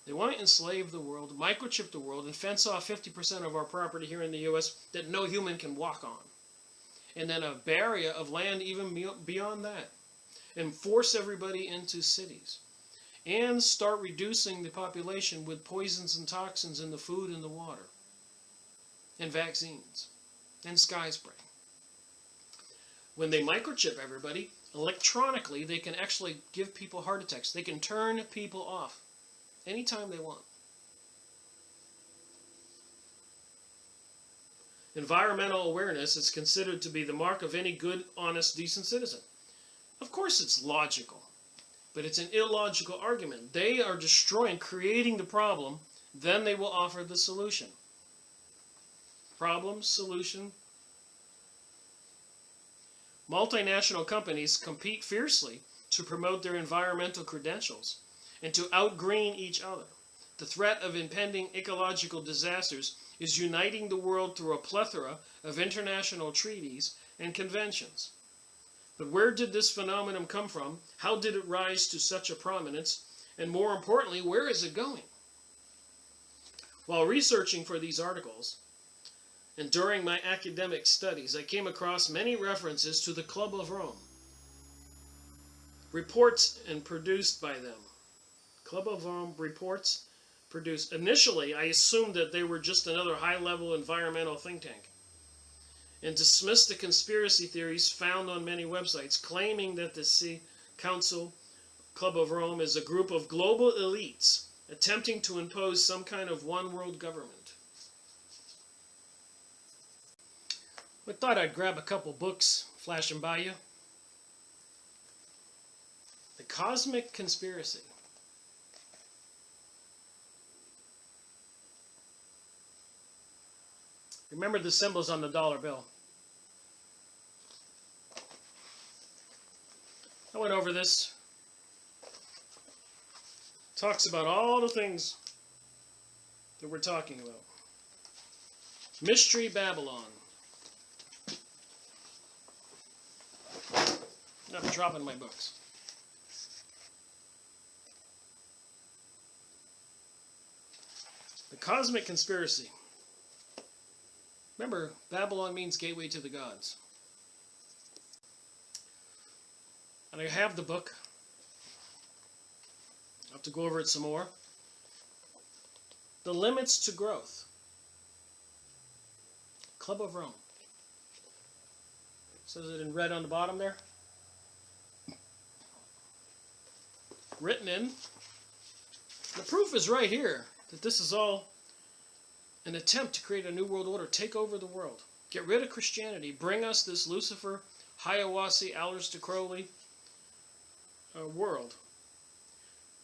They want to enslave the world, microchip the world, and fence off 50% of our property here in the U.S. that no human can walk on. And then a barrier of land even beyond that. And force everybody into cities. And start reducing the population with poisons and toxins in the food and the water. And vaccines. And sky spray. When they microchip everybody, electronically, they can actually give people heart attacks. They can turn people off anytime they want. Environmental awareness is considered to be the mark of any good, honest, decent citizen. Of course it's logical, but it's an illogical argument. They are destroying, creating the problem, then they will offer the solution. Problem, solution. Multinational companies compete fiercely to promote their environmental credentials and to outgreen each other. The threat of impending ecological disasters is uniting the world through a plethora of international treaties and conventions. But where did this phenomenon come from? How did it rise to such a prominence? And more importantly, where is it going? While researching for these articles, and during my academic studies, I came across many references to the Club of Rome. Reports and produced by them. Club of Rome reports produced. Initially, I assumed that they were just another high-level environmental think tank, and dismissed the conspiracy theories found on many websites, claiming that the Council Club of Rome is a group of global elites attempting to impose some kind of one-world government. I thought I'd grab a couple books, flash them by you. The Cosmic Conspiracy. Remember the symbols on the dollar bill. I went over this. Talks about all the things that we're talking about. Mystery Babylon. I'm dropping my books. The Cosmic Conspiracy. Remember, Babylon means gateway to the gods. And I have the book. I'll have to go over it some more. The Limits to Growth. Club of Rome. Says it in red on the bottom there. written in. The proof is right here that this is all an attempt to create a new world order, take over the world, get rid of Christianity, bring us this Lucifer, Hiawassee, Aleister Crowley world.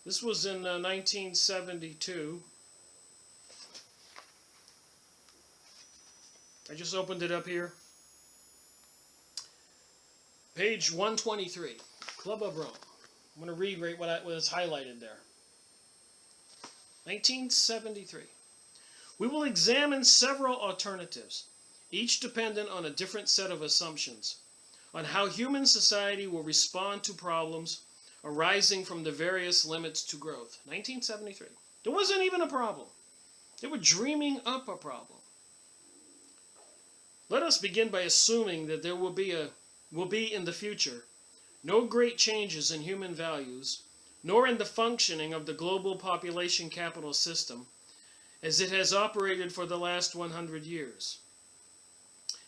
This was in 1972. I just opened it up here. Page 123, Club of Rome. I'm going to read right what is highlighted there. 1973. We will examine several alternatives, each dependent on a different set of assumptions, on how human society will respond to problems arising from the various limits to growth. 1973. There wasn't even a problem. They were dreaming up a problem. Let us begin by assuming that there will be in the future no great changes in human values, nor in the functioning of the global population capital system as it has operated for the last 100 years.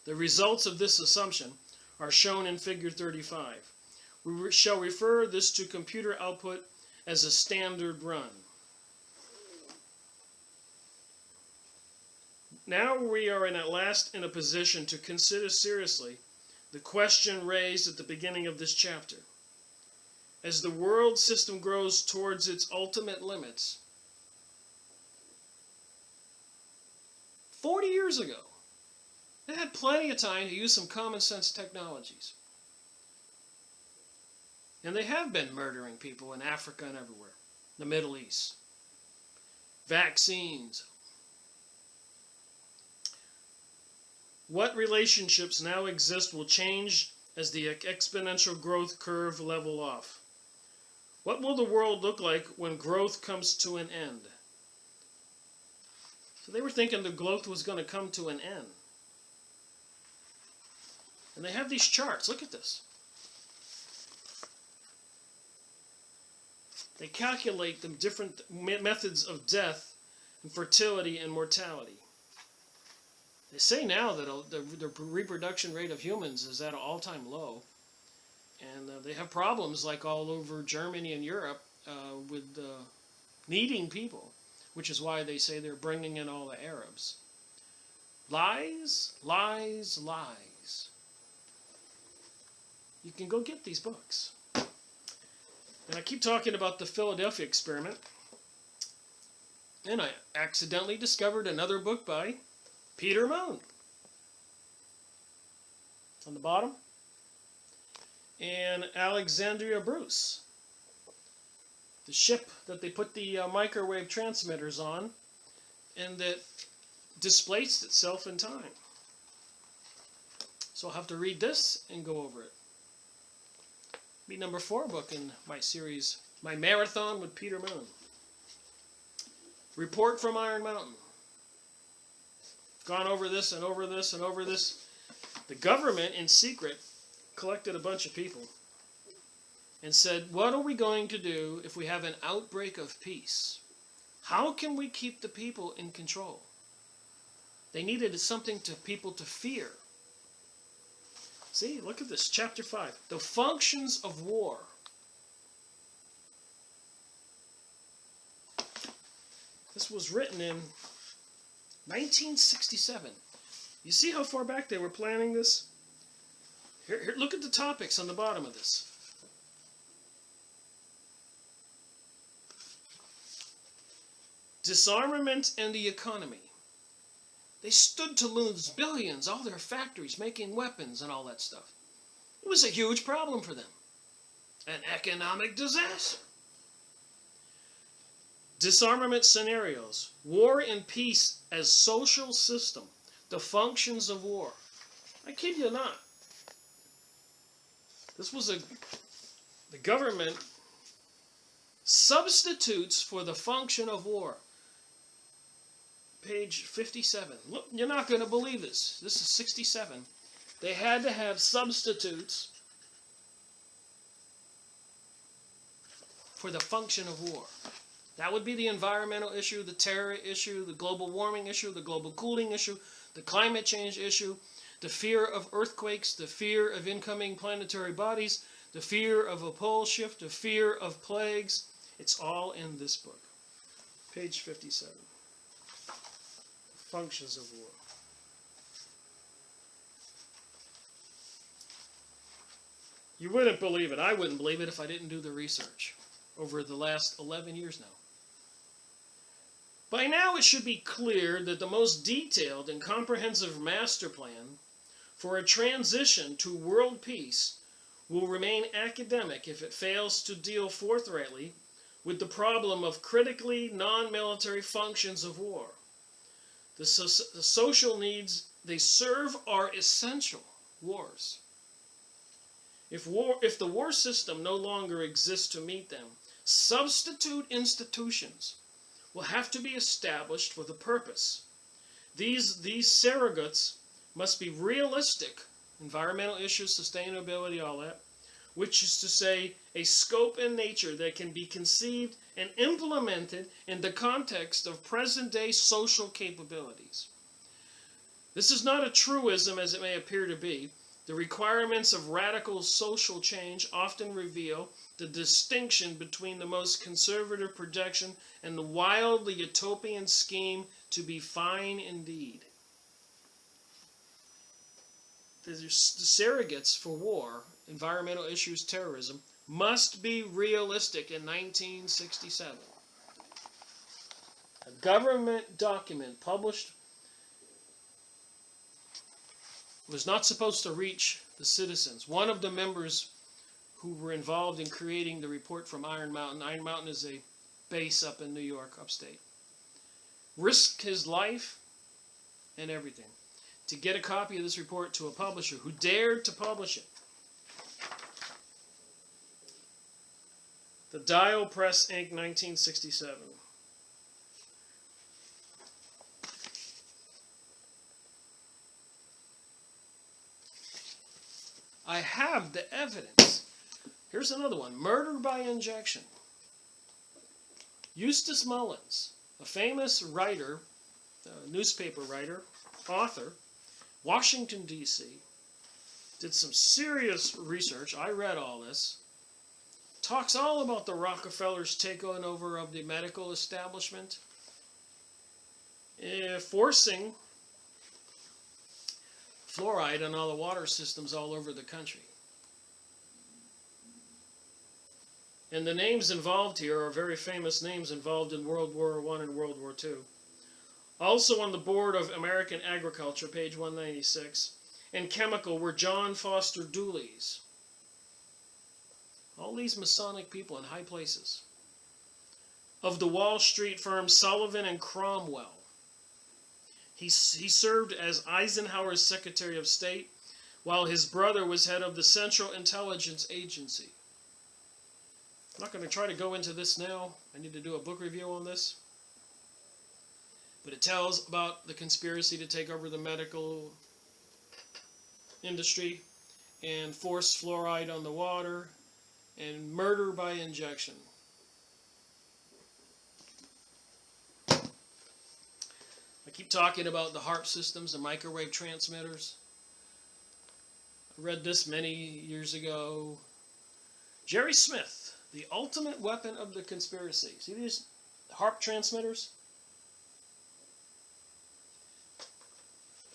The results of this assumption are shown in Figure 35. We shall refer this to computer output as a standard run. Now we are at last in a position to consider seriously the question raised at the beginning of this chapter. As the world system grows towards its ultimate limits, 40 years ago, they had plenty of time to use some common sense technologies. And they have been murdering people in Africa and everywhere, the Middle East. Vaccines. What relationships now exist will change as the exponential growth curve level off. What will the world look like when growth comes to an end? So they were thinking the growth was going to come to an end. And they have these charts. Look at this. They calculate the different methods of death and fertility and mortality. They say now that the reproduction rate of humans is at an all-time low. And they have problems like all over Germany and Europe with needing people, which is why they say they're bringing in all the Arabs. Lies, lies, lies. You can go get these books. And I keep talking about the Philadelphia experiment. And I accidentally discovered another book by Peter Moon. On the bottom. And Alexandria Bruce. The ship that they put the microwave transmitters on and that displaced itself in time. So I'll have to read this and go over it. Be number 4 book in my series, my marathon with Peter Moon. Report from Iron Mountain. Gone over this and over this and over this. The government, in secret, collected a bunch of people and said, what are we going to do if we have an outbreak of peace? How can we keep the people in control? They needed something to people to fear. See, look at this, chapter 5. The functions of war. This was written in 1967. You see how far back they were planning this? Here, look at the topics on the bottom of this. Disarmament and the economy. They stood to lose billions, all their factories making weapons and all that stuff. It was a huge problem for them. An economic disaster. Disarmament scenarios. War and peace as social system. The functions of war. I kid you not. This was the government substitutes for the function of war. Page 57. Look, you're not going to believe this. This is 67. They had to have substitutes for the function of war. That would be the environmental issue, the terror issue, the global warming issue, the global cooling issue, the climate change issue, the fear of earthquakes, the fear of incoming planetary bodies, the fear of a pole shift, the fear of plagues, It's all in this book. Page 57. Functions of war. You wouldn't believe it. I wouldn't believe it if I didn't do the research over the last 11 years now. By now it should be clear that the most detailed and comprehensive master plan for a transition to world peace will remain academic if it fails to deal forthrightly with the problem of critically non-military functions of war. The social needs they serve are essential. Wars. If the war system no longer exists to meet them, substitute institutions will have to be established for the purpose. These surrogates must be realistic, environmental issues, sustainability, all that, which is to say, a scope and nature that can be conceived and implemented in the context of present-day social capabilities. This is not a truism as it may appear to be. The requirements of radical social change often reveal the distinction between the most conservative projection and the wildly utopian scheme to be fine indeed. The surrogates for war, environmental issues, terrorism, must be realistic in 1967. A government document published was not supposed to reach the citizens. One of the members who were involved in creating the report from Iron Mountain is a base up in New York, upstate, risked his life and everything to get a copy of this report to a publisher who dared to publish it. The Dial Press, Inc., 1967. I have the evidence. Here's another one. Murder by injection. Eustace Mullins, a famous writer, newspaper writer, author, Washington, D.C., did some serious research. I read all this. Talks all about the Rockefellers' taking over of the medical establishment, forcing fluoride on all the water systems all over the country. And the names involved here are very famous names involved in World War I and World War II. Also on the board of American Agriculture, page 196, and Chemical were John Foster Dulles. All these Masonic people in high places. Of the Wall Street firm Sullivan and Cromwell. He served as Eisenhower's Secretary of State, while his brother was head of the Central Intelligence Agency. I'm not going to try to go into this now. I need to do a book review on this. But it tells about the conspiracy to take over the medical industry and force fluoride on the water and murder by injection. I keep talking about the HARP systems, the microwave transmitters. I read this many years ago. Jerry Smith, the ultimate weapon of the conspiracy. See these HARP transmitters?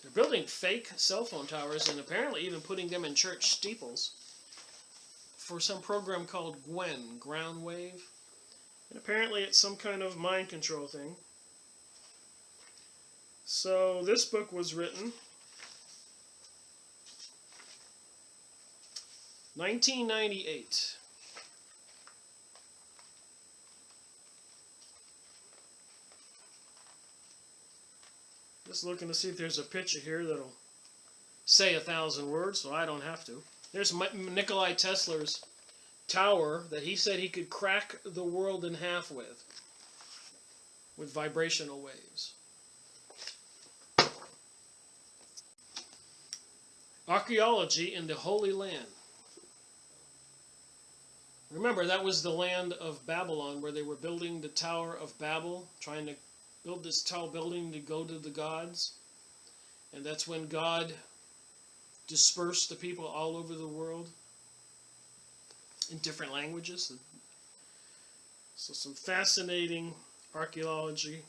They're building fake cell phone towers and apparently even putting them in church steeples for some program called GWEN, ground wave. And apparently it's some kind of mind control thing. So this book was written 1998. Just looking to see if there's a picture here that'll say 1,000 words, so I don't have to. There's Nikola Tesla's tower that he said he could crack the world in half with vibrational waves. Archaeology in the Holy Land. Remember, that was the land of Babylon where they were building the Tower of Babel, trying to build this tall building to go to the gods. And that's when God dispersed the people all over the world in different languages. So some fascinating archaeology.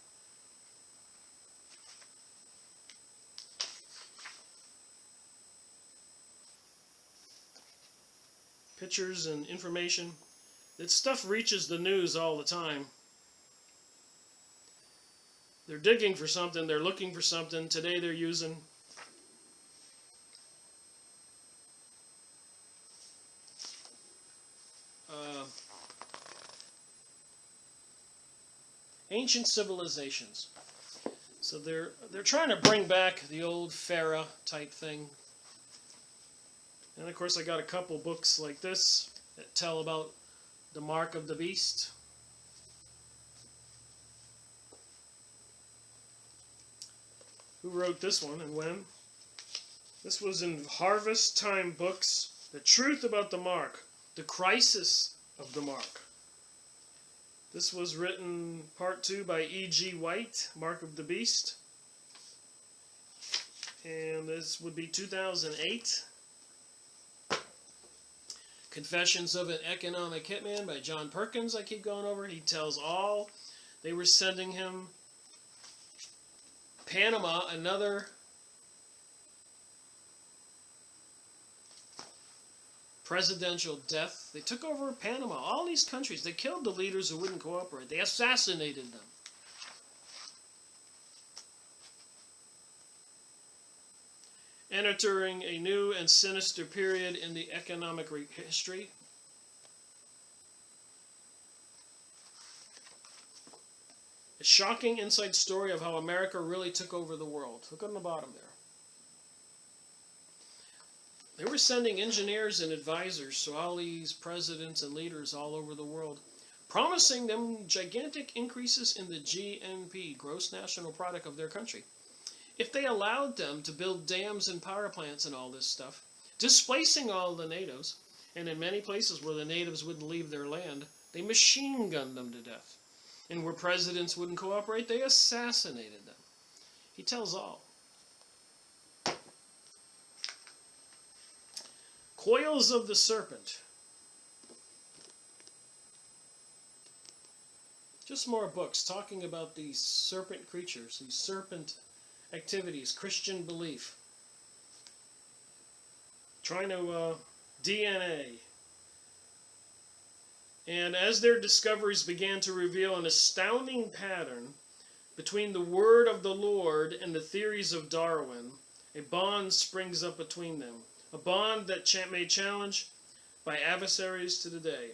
Pictures and information. That stuff reaches the news all the time. They're digging for something, they're looking for something. Today they're using ancient civilizations. So they're trying to bring back the old Pharaoh type thing. And of course I got a couple books like this that tell about the mark of the beast. Who wrote this one and when? This was in Harvest Time Books. The Truth About the Mark. The Crisis of the Mark. This was written part 2 by E.G. White, Mark of the Beast. And this would be 2008. Confessions of an Economic Hitman by John Perkins, I keep going over. He tells all. They were sending him Panama, another presidential death. They took over Panama, all these countries. They killed the leaders who wouldn't cooperate. They assassinated them. Entering a new and sinister period in the economic history. A shocking inside story of how America really took over the world. Look on the bottom there. They were sending engineers and advisors to all these presidents and leaders all over the world, promising them gigantic increases in the GNP, gross national product of their country, if they allowed them to build dams and power plants and all this stuff, displacing all the natives. And in many places where the natives wouldn't leave their land, they machine gunned them to death. And where presidents wouldn't cooperate, they assassinated them. He tells all. Coils of the Serpent. Just more books talking about these serpent creatures, these serpent activities, Christian belief. Trying to DNA. And as their discoveries began to reveal an astounding pattern between the word of the Lord and the theories of Darwin, a bond springs up between them. A bond that may challenge by adversaries to the day.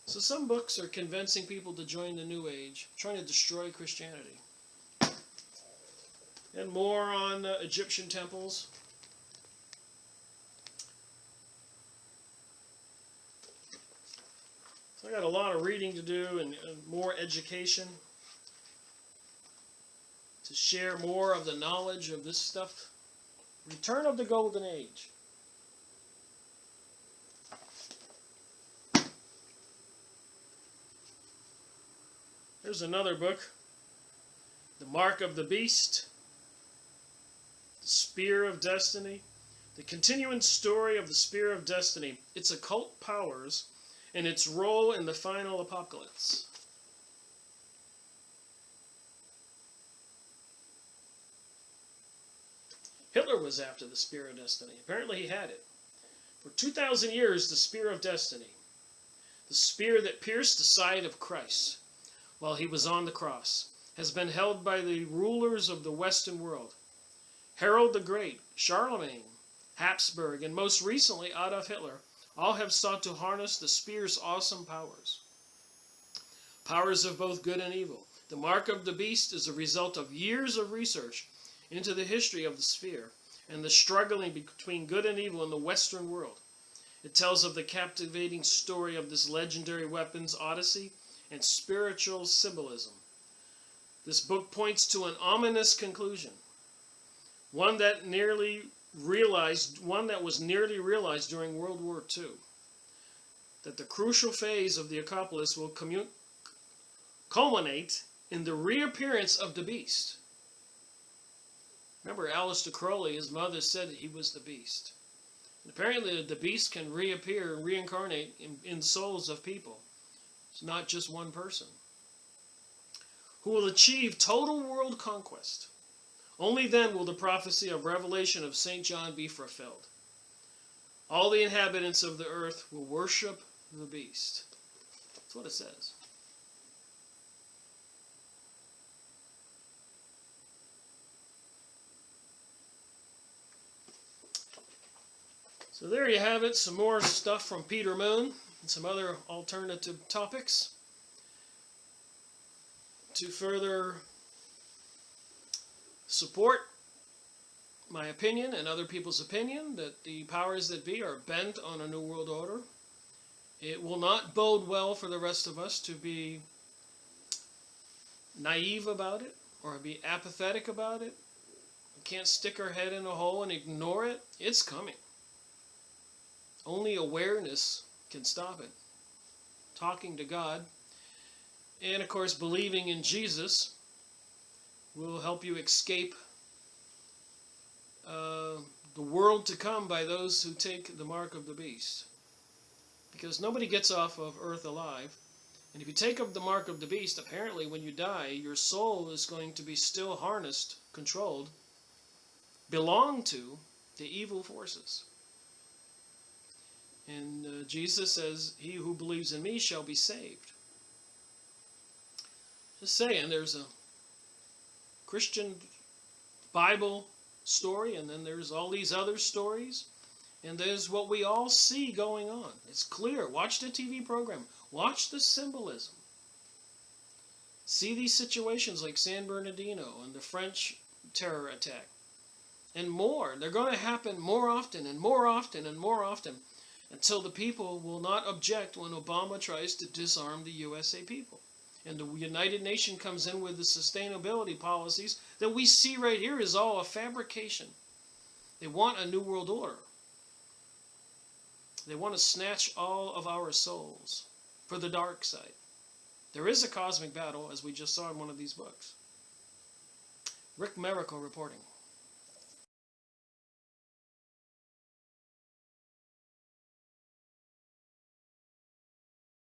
So some books are convincing people to join the New Age, trying to destroy Christianity. And more on Egyptian temples. So I got a lot of reading to do and more education to share more of the knowledge of this stuff. Return of the Golden Age. Here's another book, The Mark of the Beast, The Spear of Destiny, the continuing story of the Spear of Destiny, its occult powers, and its role in the final apocalypse. Hitler was after the Spear of Destiny. Apparently he had it. For 2,000 years, the Spear of Destiny, the spear that pierced the side of Christ, while he was on the cross, has been held by the rulers of the Western world. Harold the Great, Charlemagne, Habsburg, and most recently Adolf Hitler, all have sought to harness the spear's awesome powers. Powers of both good and evil. The Mark of the Beast is a result of years of research into the history of the spear and the struggling between good and evil in the Western world. It tells of the captivating story of this legendary weapon's odyssey and spiritual symbolism. This book points to an ominous conclusion, one that was nearly realized during World War II, that the crucial phase of the apocalypse will culminate in the reappearance of the beast. Remember, Aleister Crowley, his mother said he was the beast. And apparently the beast can reappear and reincarnate in souls of people. It's not just one person. who will achieve total world conquest. Only then will the prophecy of Revelation of St. John be fulfilled. All the inhabitants of the earth will worship the beast. That's what it says. So there you have it, some more stuff from Peter Moon and some other alternative topics to further support my opinion and other people's opinion that the powers that be are bent on a new world order. It will not bode well for the rest of us to be naive about it or be apathetic about it. We can't stick our head in a hole and ignore it. It's coming. Only awareness can stop it. Talking to God and, of course, believing in Jesus will help you escape the world to come by those who take the mark of the beast. Because nobody gets off of earth alive. And if you take up the mark of the beast, apparently when you die, your soul is going to be still harnessed, controlled, belong to the evil forces. And Jesus says, he who believes in me shall be saved. Just saying, there's a Christian Bible story, and then there's all these other stories, and there's what we all see going on. It's clear. Watch the TV program. Watch the symbolism. See these situations like San Bernardino and the French terror attack. And more. They're going to happen more often and more often and more often until the people will not object when Obama tries to disarm the USA people. And the United Nations comes in with the sustainability policies that we see right here is all a fabrication. They want a new world order. They want to snatch all of our souls for the dark side. There is a cosmic battle, as we just saw in one of these books. Rick Miracle reporting.